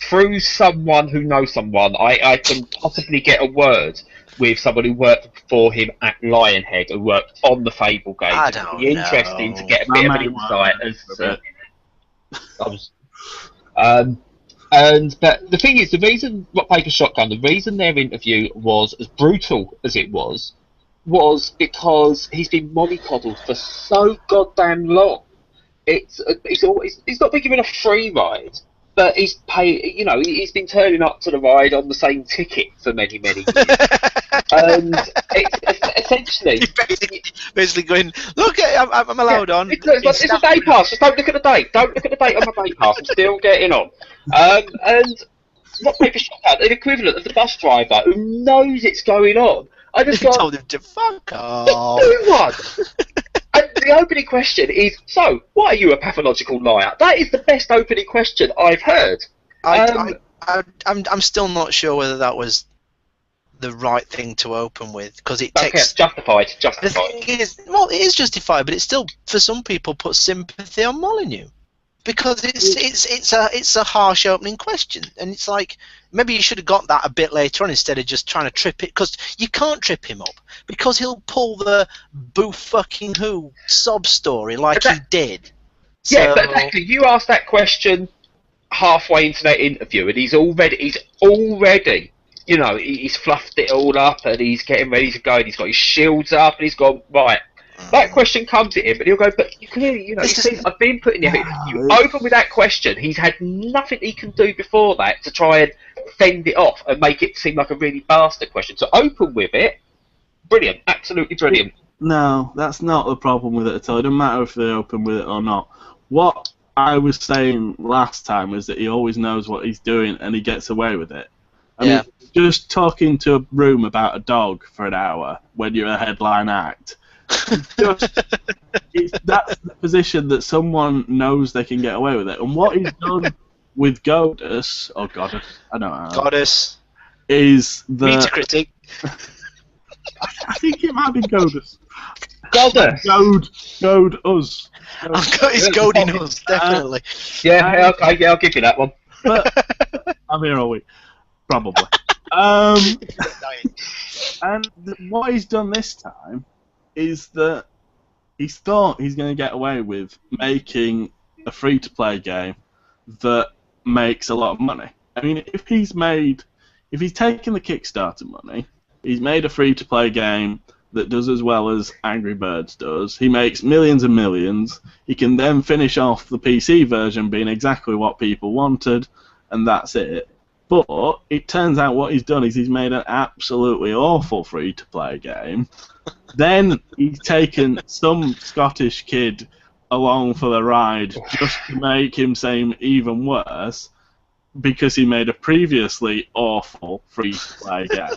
through someone who knows someone, I can possibly get a word with someone who worked for him at Lionhead, who worked on the Fable game. I It'd don't be interesting know. to get a bit of an insight as but the thing is, the reason Rock Paper Shotgun, the reason their interview was as brutal as it was because he's been mollycoddled for so goddamn long. It's not been given a free ride, but he's paid. You know, he's been turning up to the ride on the same ticket for many years, and it's essentially basically going, look, I'm allowed on. It's a day pass. Just don't look at the date. Don't look at the date on my day pass. I'm still getting on. And Rock Paper Shotgun, an equivalent of the bus driver who knows it's going on. I just told him to fuck off. Do one. And the opening question is, so, why are you a pathological liar? That is the best opening question I've heard. I'm still not sure whether that was the right thing to open with, because it takes... Justified. The thing is, well, it is justified, but it still, for some people, puts sympathy on Molyneux. Because it's a harsh opening question, and it's like, maybe you should have got that a bit later on instead of just trying to trip it, because you can't trip him up, because he'll pull the boo fucking who sob story like he did. Yeah, but exactly. You asked that question halfway into that interview, and he's already, you know, he's fluffed it all up, and he's getting ready to go, and he's got his shields up, and he's gone, right. That question comes at him, and he'll go, but you clearly, you know, I've been putting the effort. You open with that question, he's had nothing he can do before that to try and fend it off and make it seem like a really bastard question. So open with it, brilliant, absolutely brilliant. No, that's not the problem with it at all. It doesn't matter if they open with it or not. What I was saying last time is that he always knows what he's doing and he gets away with it. I mean, just talking to a room about a dog for an hour when you're a headline act, that's the position that someone knows they can get away with it. And what he's done with Goddess, or Goddess, I don't know. Goddess. Is the... Metacritic. I think it might be Goddess. Goddess. Goad us. He's goading us, definitely. Yeah, okay, yeah, I'll give you that one. But I'm here all week. Probably. And what he's done this time is that he's thought he's going to get away with making a free-to-play game that makes a lot of money. I mean, if he's taken the Kickstarter money, he's made a free-to-play game that does as well as Angry Birds does, he makes millions and millions, he can then finish off the PC version being exactly what people wanted, and that's it. But it turns out what he's done is he's made an absolutely awful free-to-play game. Then he's taken some Scottish kid along for the ride just to make him seem even worse because he made a previously awful free-to-play game.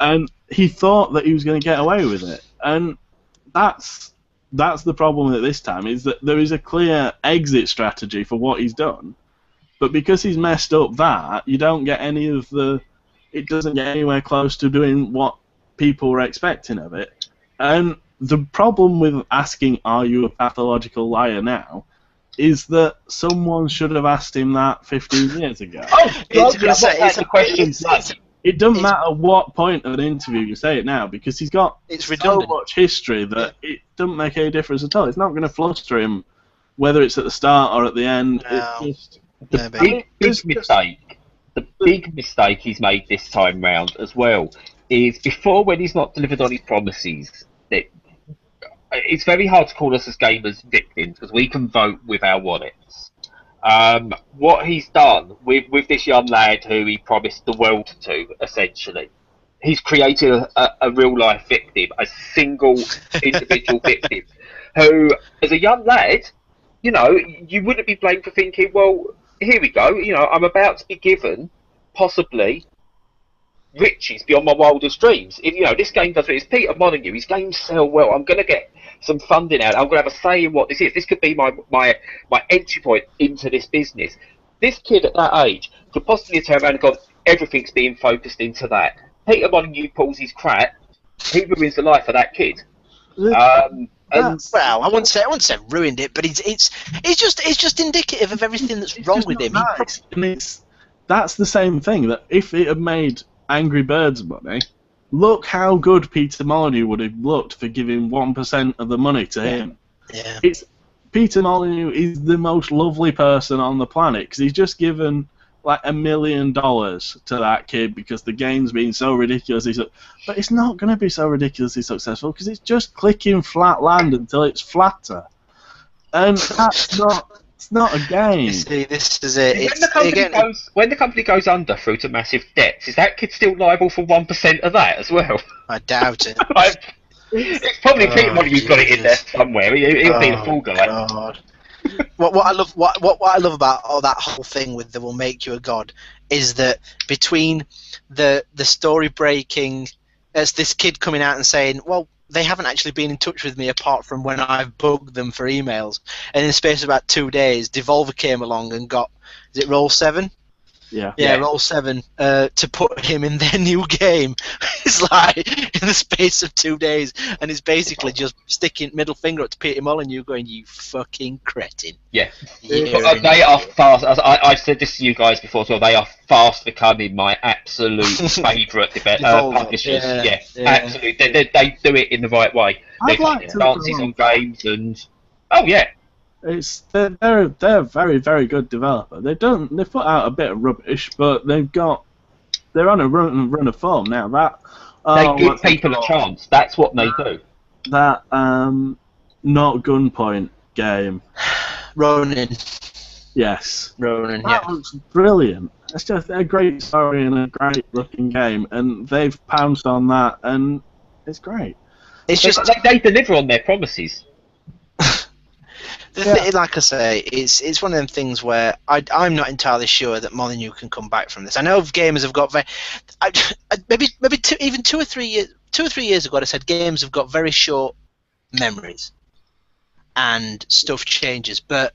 And he thought that he was going to get away with it. And that's the problem at this time, is that there is a clear exit strategy for what he's done. But because he's messed up that, you don't get any of the... It doesn't get anywhere close to doing what people were expecting of it. And the problem with asking, are you a pathological liar now, is that someone should have asked him that 15 years ago. It doesn't matter what point of an interview you say it now, because he's got so much history that it doesn't make any difference at all. It's not going to fluster him, whether it's at the start or at the end. No. It's just... The big mistake he's made this time round as well is before, when he's not delivered on his promises, it's very hard to call us as gamers victims because we can vote with our wallets. What he's done with this young lad who he promised the world to, essentially, he's created a real life victim, a single individual victim, who, as a young lad, you know, you wouldn't be blamed for thinking, well, here we go, you know, I'm about to be given possibly riches beyond my wildest dreams. If you know this game does it, it's Peter Molyneux. His games sell well. I'm going to get some funding out. I'm going to have a say in what this is. This could be my entry point into this business. This kid at that age could possibly turn around and go, everything's being focused into that. Peter Molyneux pulls his crap. He ruins the life of that kid. Well, I wouldn't say ruined it, but it's just indicative of everything that's wrong with him. Nice. And that's the same thing, that if it had made Angry Birds money, look how good Peter Molyneux would have looked for giving 1% of the money to him. Yeah. Peter Molyneux is the most lovely person on the planet, because he's just given like $1 million to that kid because the game's been so ridiculously but it's not going to be so ridiculously successful because it's just clicking flat land until it's flatter, and that's not a game. See, this is it. When the company goes under through to massive debts, is that kid still liable for 1% of that as well? I doubt it. It's probably Peter Molyneux's got it in there somewhere. He'll be the fool guy. God. What I love about that whole thing with the will make you a god is that between the story breaking, as this kid coming out and saying, well, they haven't actually been in touch with me apart from when I've bugged them for emails, and in the space of about 2 days, Devolver came along and got, is it Roll 7? Yeah, Roll 7 to put him in their new game. It's like in the space of 2 days, and it's basically just sticking middle finger up to Peter Molyneux, going, "You fucking cretin." Yeah, they are fast. As I've said this to you guys before, so they are fast becoming my absolute favourite publishers. Yeah, absolutely. They do it in the right way. They put dances on games and they're a very, very good developer. They've put out a bit of rubbish, but they're on a run of form now. They give people a chance. That's what they do. That not Gunpoint game. Ronin. Yes. Ronin. That looks brilliant. It's just a great story and a great looking game, and they've pounced on that, and it's great. It's just they deliver on their promises. Like I say, it's one of them things where I'm not entirely sure that Molyneux can come back from this. I know gamers have got maybe even 2 or 3 years ago I said gamers have got very short memories and stuff changes. But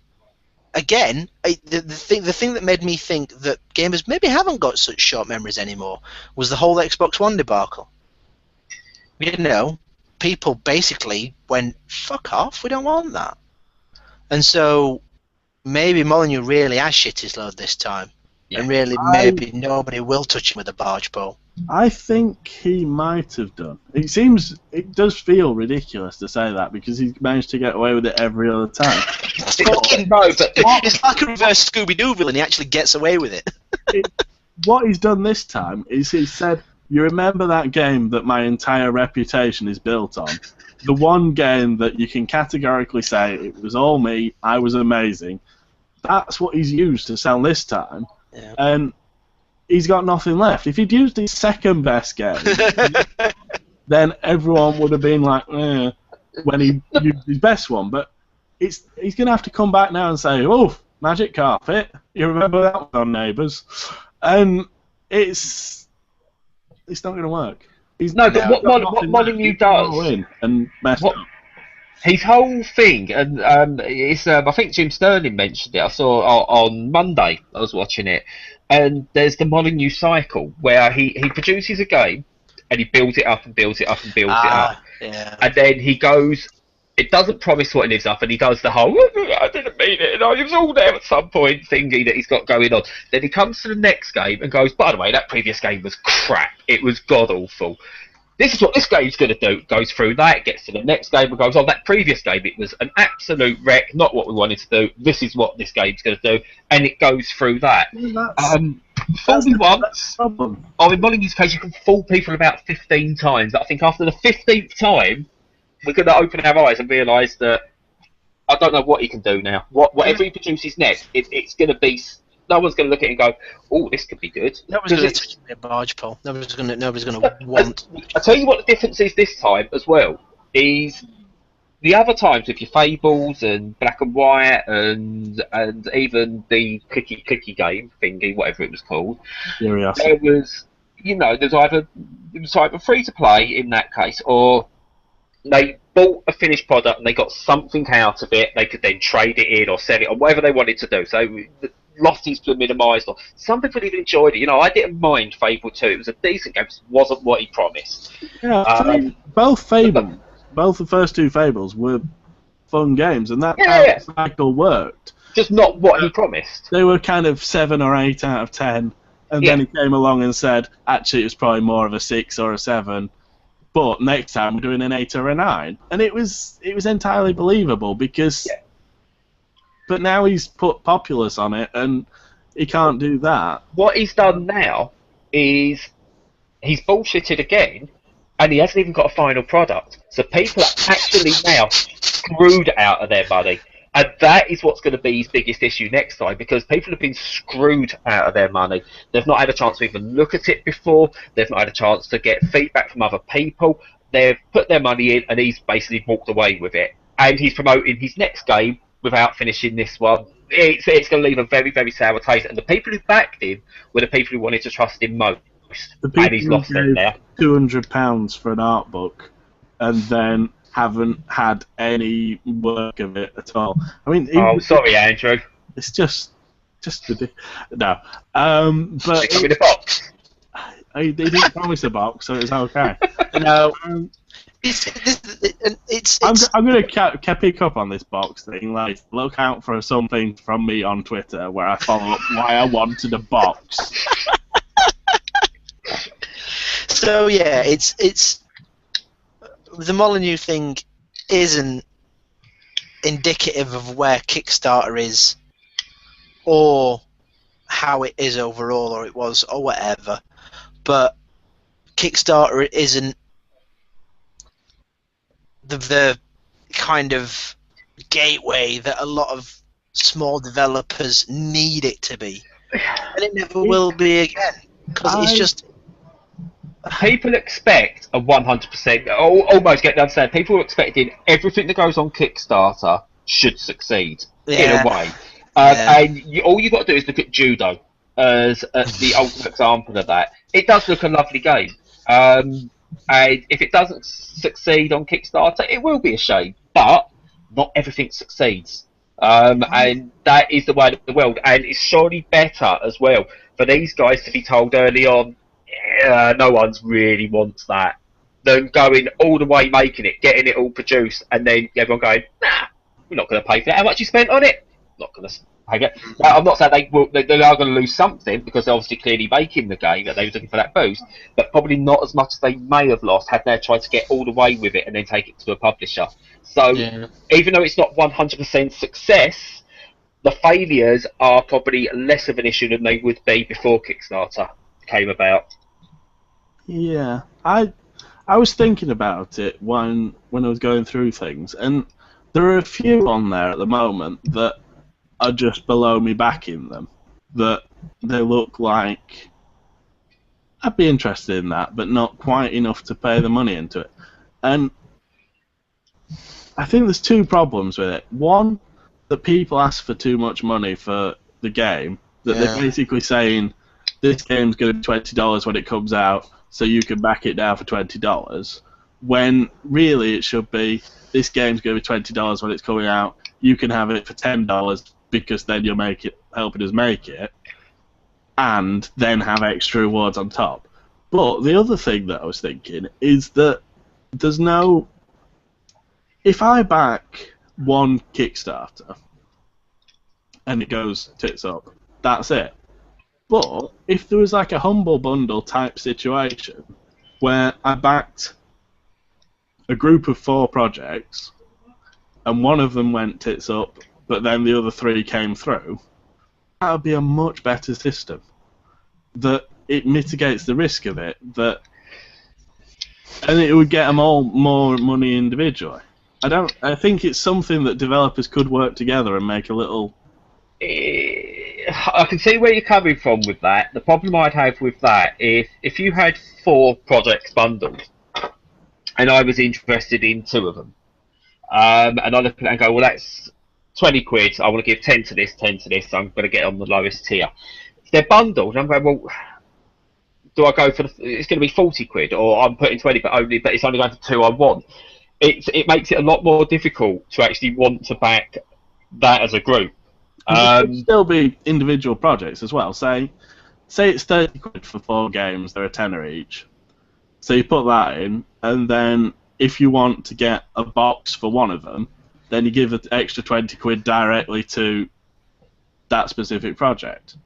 again, the thing that made me think that gamers maybe haven't got such short memories anymore was the whole Xbox One debacle. You know, people basically went, "Fuck off, we don't want that." And so maybe Molyneux really has shit his load this time. Yeah. And really maybe nobody will touch him with a barge pole. I think he might have done. It does feel ridiculous to say that because he's managed to get away with it every other time. It's like a reverse Scooby-Doo villain, he actually gets away with it. What he's done this time is he said, "You remember that game that my entire reputation is built on? The one game that you can categorically say, it was all me, I was amazing." That's what he's used to sell this time. Yeah. And he's got nothing left. If he'd used his second best game, then everyone would have been like, when he used his best one. But he's going to have to come back now and say, "Oh, Magic Carpet, you remember that one on Neighbours?" And it's not going to work. But what Molyneux does, and his whole thing, and it's I think Jim Sterling mentioned it. I saw on Monday. I was watching it, and there's the Molyneux cycle where he produces a game and he builds it up and builds it up and builds it up, and then he goes. It doesn't promise what it lives up, and he does the whole "I didn't mean it," and I was all there at some point thingy that he's got going on. Then he comes to the next game and goes, "By the way, that previous game was crap. It was god awful. This is what this game's going to do." Goes through that, gets to the next game and goes, "Oh, that previous game, it was an absolute wreck, not what we wanted to do. This is what this game's going to do," and it goes through that. Fool me once. In Molyneux's case, you can fool people about 15 times. I think after the 15th time, we're going to open our eyes and realise that I don't know what he can do now. Whatever he produces next, it's going to be No one's going to look at it and go, "Oh, this could be good." Nobody's going to touch a barge pole. Nobody's going to want. I tell you what the difference is this time as well is the other times with your Fables and Black and White and even the clicky game thingy, whatever it was called, Curiosity. there was, it was either free to play in that case, or they bought a finished product and they got something out of it. They could then trade it in or sell it or whatever they wanted to do. So the losses were minimised. Or some people even enjoyed it. I didn't mind Fable 2. It was a decent game. It wasn't what he promised. Yeah, both Fables, both the first two Fables were fun games, and that cycle worked. Just not what he promised. They were kind of 7 or 8 out of 10, and then he came along and said, actually, it was probably more of a 6 or a 7. But next time we're doing an 8 or a 9, and it was entirely believable because. Yeah. But now he's put Populous on it, and he can't do that. What he's done now is he's bullshitted again, and he hasn't even got a final product. So people are actually now screwed out of their money. And that is what's going to be his biggest issue next time, because people have been screwed out of their money. They've not had a chance to even look at it before. They've not had a chance to get feedback from other people. They've put their money in, and he's basically walked away with it. And he's promoting his next game without finishing this one. It's going to leave a very, very sour taste. And the people who backed him were the people who wanted to trust him most. And he's lost them now. £200 for an art book, and then haven't had any work of it at all. I mean, sorry, Andrew. It's just ridiculous. No, but it come in a box. They didn't promise a box, so it's okay. No, I'm going to pick up on this box thing. Like, look out for something from me on Twitter where I follow up why I wanted a box. So yeah, it's the Molyneux thing isn't indicative of where Kickstarter is, or how it is overall, or it was, or whatever. But Kickstarter isn't the kind of gateway that a lot of small developers need it to be, and it never will be again, because it's just. People expect a 100%, almost get to understand, people are expecting everything that goes on Kickstarter should succeed, in a way. And all you've got to do is look at Judo as the ultimate example of that. It does look a lovely game. And if it doesn't succeed on Kickstarter, it will be a shame. But not everything succeeds. And that is the way of the world. And it's surely better as well for these guys to be told early on, no one's really wants that, than going all the way making it, getting it all produced, and then everyone going, nah, we're not going to pay for that. How much you spent on it? Not going to pay it. I'm not saying they are going to lose something, because they're obviously clearly making the game that they were looking for that boost, but probably not as much as they may have lost had they tried to get all the way with it and then take it to a publisher. So even though it's not 100% success, the failures are probably less of an issue than they would be before Kickstarter came about. Yeah, I was thinking about it when I was going through things, and there are a few on there at the moment that are just below me backing them, that they look like I'd be interested in that, but not quite enough to pay the money into it. And I think there's two problems with it. One, that people ask for too much money for the game, that they're basically saying this game's going to be $20 when it comes out, so you can back it down for $20, when really it should be, this game's going to be $20 when it's coming out, you can have it for $10 because then you'll helping us make it, and then have extra rewards on top. But the other thing that I was thinking is that there's no... If I back one Kickstarter and it goes tits up, that's it. But if there was like a Humble Bundle type situation where I backed a group of 4 projects and one of them went tits up, but then the other 3 came through, that would be a much better system. That it mitigates the risk of it, and it would get them all more money individually. I think it's something that developers could work together and make a little... I can see where you're coming from with that. The problem I'd have with that is if you had 4 projects bundled, and I was interested in 2 of them, and I look at it and go, well, that's 20 quid. I want to give 10 to this, 10 to this. So I'm going to get on the lowest tier. If they're bundled, I'm going, well, do I go for it's going to be 40 quid, or I'm putting 20, but it's only going for 2 I want. It makes it a lot more difficult to actually want to back that as a group. It could still be individual projects as well. Say it's 30 quid for 4 games, they're a tenner each. So you put that in, and then if you want to get a box for one of them, then you give an extra 20 quid directly to that specific project.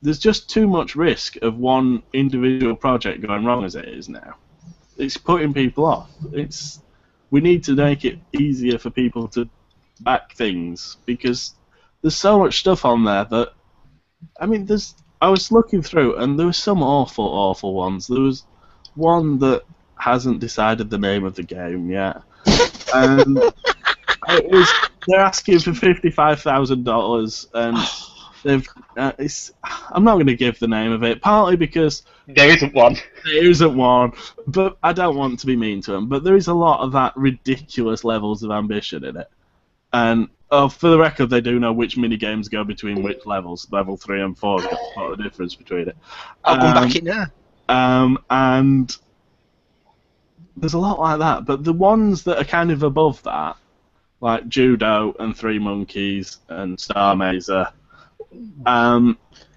There's just too much risk of one individual project going wrong as it is now. It's putting people off. We need to make it easier for people to back things, because there's so much stuff on there that, I mean, I was looking through and there were some awful ones. There was one that hasn't decided the name of the game yet, and they're asking for $55,000, and they've. I'm not going to give the name of it, partly because there isn't one. There isn't one, but I don't want to be mean to them. But there is a lot of that ridiculous levels of ambition in it, and for the record, they do know which mini games go between which levels. Level 3 and 4 has got a lot of difference between it. I'll come back in now. And there's a lot like that, but the ones that are kind of above that, like Judo and Three Monkeys and Star Mazer,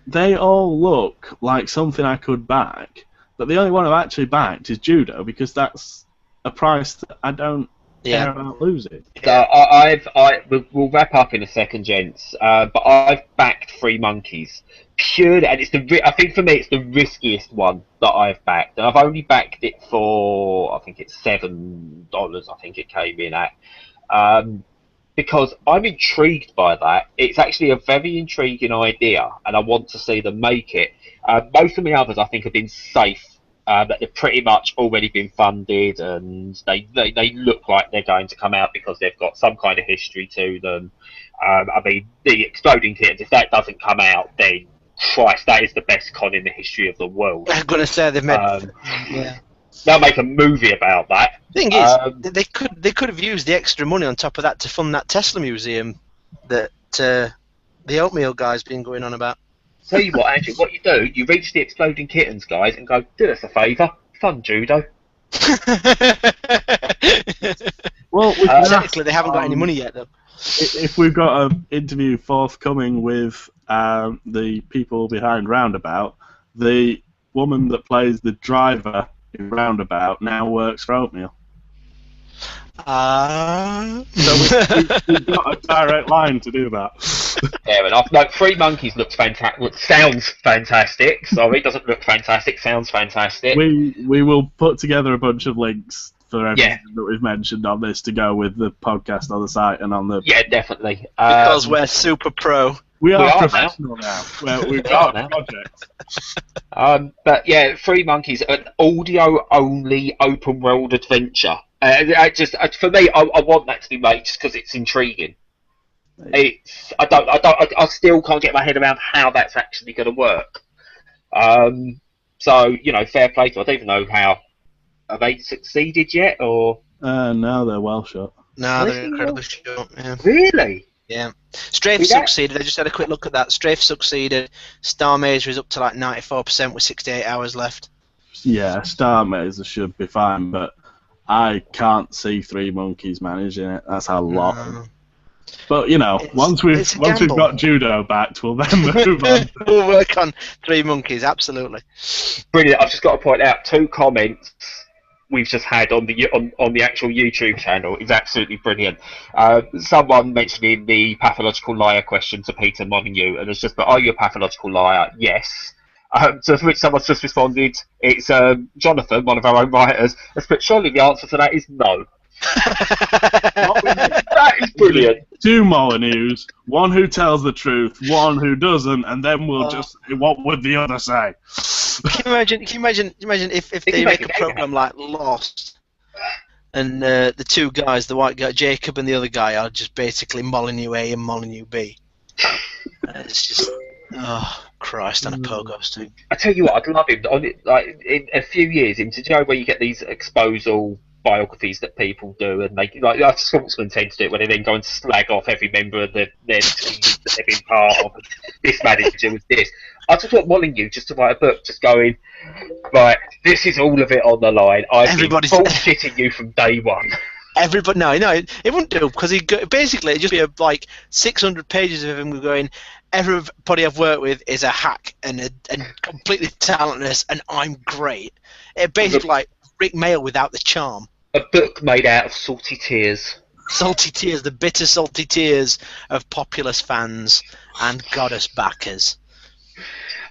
they all look like something I could back, but the only one I've actually backed is Judo, because that's a price that I don't care about losing. So we'll wrap up in a second, gents, but I've backed Three Monkeys purely, and I think for me it's the riskiest one that I've backed, and I've only backed it for, I think it's $7, I think it came in at, because I'm intrigued by that. It's actually a very intriguing idea, and I want to see them make it. Most of the others I think have been safe, that they've pretty much already been funded, and they look like they're going to come out because they've got some kind of history to them. I mean, the Exploding Kittens, if that doesn't come out, then Christ, that is the best con in the history of the world. I'm gonna say they've made. They'll make a movie about that. Thing is, they could have used the extra money on top of that to fund that Tesla museum that the Oatmeal guy's been going on about. Tell you what, Andrew, what you do, you reach the Exploding Kittens guys and go, do us a favour, fund Judo. Well, technically they haven't got any money yet, though. If we've got an interview forthcoming with the people behind Roundabout, the woman that plays the driver in Roundabout now works for Oatmeal. So we've got a direct line to do that. Fair enough. No, Three Monkeys looks fantastic. Sounds fantastic. Sorry, doesn't look fantastic. Sounds fantastic. We will put together a bunch of links for everything that we've mentioned on this to go with the podcast on the site and on the. Yeah, definitely. Because we're super pro. We are professional now. We've got a project. But yeah, Three Monkeys, an audio-only open-world adventure. For me, I want that to be made just because it's intriguing. I still can't get my head around how that's actually going to work. So fair play to them. I don't even know how. Have they succeeded yet, or? No, they're well shot. No, they're incredibly short. Yeah. Really? Yeah. Strafe succeeded. I just had a quick look at that. Strafe succeeded. Star Mazer is up to like 94% with 68 hours left. Yeah, Star Mazer should be fine, but I can't see Three Monkeys managing it. That's how long. But once we've got Judo backed, we'll then move on. We'll work on Three Monkeys, absolutely. Brilliant. I've just got to point out 2 comments we've just had on the actual YouTube channel is absolutely brilliant. Someone mentioning the pathological liar question to Peter Molyneux, and it's just, but are you a pathological liar? Yes. To which someone's just responded, it's Jonathan, one of our own writers, has put, surely the answer to that is no. That is brilliant. 2 Molyneux, one who tells the truth, one who doesn't, and then we'll just say, what would the other say? Can you imagine if they make a program like Lost, and the 2 guys, the white guy Jacob and the other guy, are just basically Molyneux A and Molyneux B. it's just, oh Christ, and a pogo stick. I tell you what, I'd love him on it, like in a few years. Him to where you get these exposal biographies that people do, and they like Scotsman tend to do it, where they then go and slag off every member of their team that they've been part of. This manager was this. I just want Molyneux just to write a book, just going, right, this is all of it on the line. I've been bullshitting you from day one. Everybody, no, it wouldn't do, because basically it'd just be like 600 pages of him going, everybody I've worked with is a hack and completely talentless, and I'm great. It basically like Rick Mail without the charm. A book made out of salty tears. Salty tears, the bitter salty tears of populous fans and goddess backers.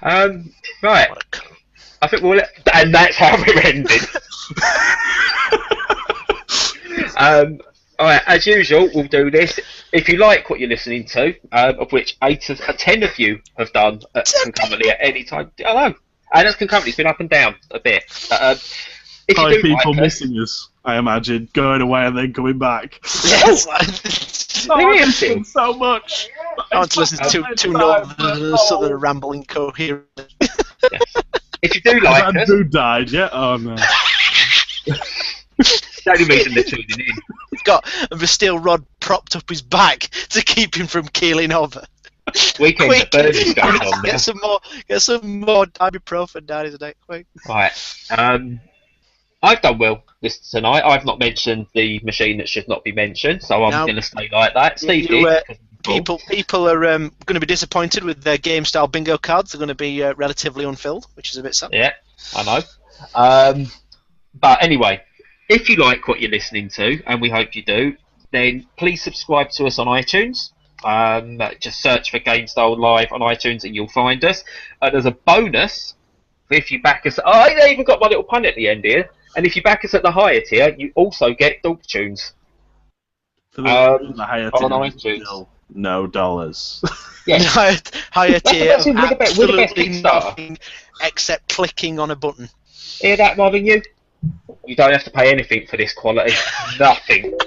Right. I think and that's how we're ending. Alright, as usual, we'll do this. If you like what you're listening to, of which 10 of you have done concurrently at any time, I know, and that's concurrently, it's been up and down a bit. If 5 you do people like missing us, I imagine, going away and then coming back. Yes. I miss them so much. I want to listen to two northern southern rambling coherent. Yes. If you do like us, who died? Yeah. Oh no. The only reason they're tuning in. He's got a steel rod propped up his back to keep him from keeling over. Weekend at Bernie's going on now. Get some more ibuprofen down his neck, quick. Right. I've done well this tonight. I've not mentioned the machine that should not be mentioned, so I'm going to stay like that. Steve did. People are going to be disappointed with their Gamestyle bingo cards. They're going to be relatively unfilled, which is a bit sad. Yeah, I know. But anyway, if you like what you're listening to, and we hope you do, then please subscribe to us on iTunes. Just search for Gamestyle Live on iTunes and you'll find us. And as a bonus, if you back us... I even got my little pun at the end here. And if you back us at the higher tier, you also get dog tunes. For the higher tier, on iTunes. No dollars. Yeah. higher tier. That's we're the best Absolutely Kickstarter. nothing except clicking on a button. Hear that, Molyneux? You don't have to pay anything for this quality. Nothing.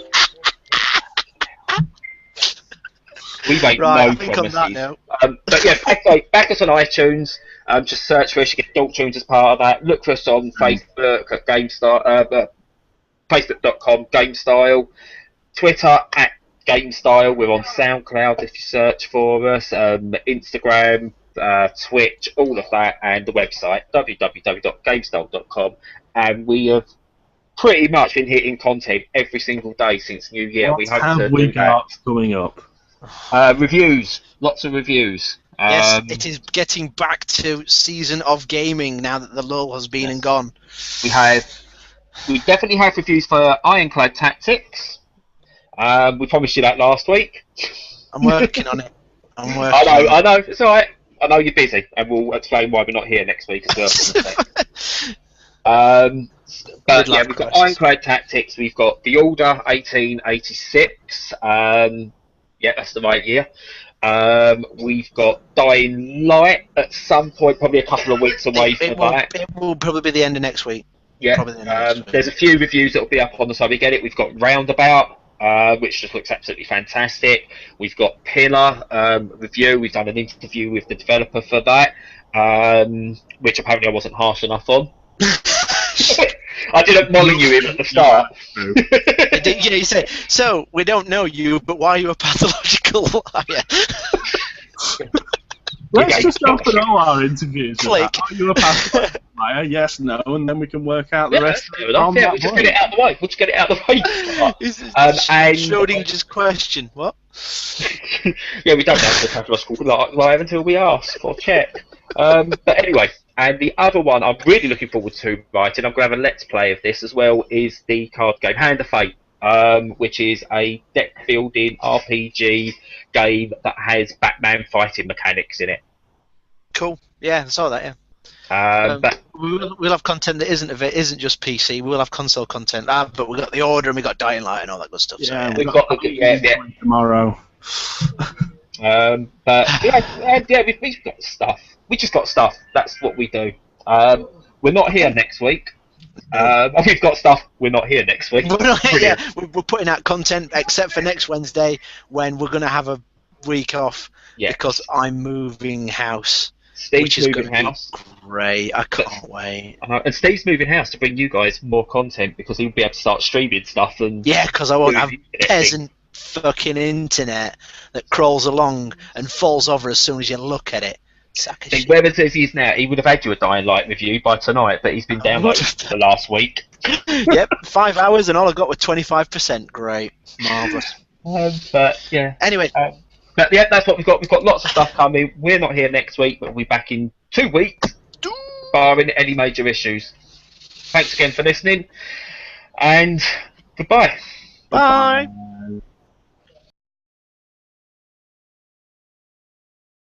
We make no promises. But yeah, back us on iTunes. Just search for us. You get Dog Tunes as part of that. Look for us on Facebook at Gamestyle, Facebook.com Gamestyle, Twitter at Gamestyle. We're on SoundCloud if you search for us. Instagram, Twitch, all of that, and the website www.gamestyle.com. And we have pretty much been hitting content every single day since New Year. We hope to do that. Coming up? Reviews, lots of reviews. Yes, it is getting back to season of gaming now that the lull has been and gone. We definitely have reviews for Ironclad Tactics. We promised you that last week. I'm working on it. I know, it's alright. I know you're busy, and we'll explain why we're not here next week as well. But yeah, we've got Ironclad Tactics, we've got The Order 1886. Yeah, that's the right year. We've got Dying Light at some point, probably a couple of weeks away from that. It will probably be the end of next week. Yeah, there's a few reviews that will be up on the site. We get it. We've got Roundabout, which just looks absolutely fantastic. We've got Pillar review. We've done an interview with the developer for that, which apparently I wasn't harsh enough on. I didn't Molyneux him at the start. You say, so we don't know you, but why are you a pathological liar? Let's just open all our interviews. Are you a pathological liar? Yes, no, and then we can work out the rest. We'll just get it out of the way. We'll just get it out of the way. And Schrodinger's question. What? Yeah, we don't have to pathological liar until we ask or check. But anyway. And the other one I'm really looking forward to writing, I'm going to have a Let's Play of this as well, is the card game Hand of Fate, which is a deck building RPG game that has Batman fighting mechanics in it. Cool. Yeah, I saw that, yeah. But we'll have content that isn't just PC. We'll have console content. But we've got The Order and we've got Dying Light and all that good stuff. Yeah, so, we've got tomorrow. But yeah, we've got stuff. We just got stuff. That's what we do. We're not here next week. We've got stuff. We're not here next week. We're putting out content except for next Wednesday when we're going to have a week off Yeah. because I'm moving house, Steve's which is moving going to house. be great. I can't wait. And Steve's moving house to bring you guys more content because he'll be able to start streaming stuff and Yeah, because I won't doing have the internet peasant fucking internet that crawls along and falls over as soon as you look at it. Sack of thing. shit. Wherever says he is now, he would have had you a Dying Light review by tonight, but he's been downloaded for the last week. Yep, 5 hours and all I got was 25%. Great, marvelous. But yeah. Anyway, But yeah, that's what we've got. We've got lots of stuff coming. We're not here next week, but we'll be back in 2 weeks, barring any major issues. Thanks again for listening, and goodbye. bye.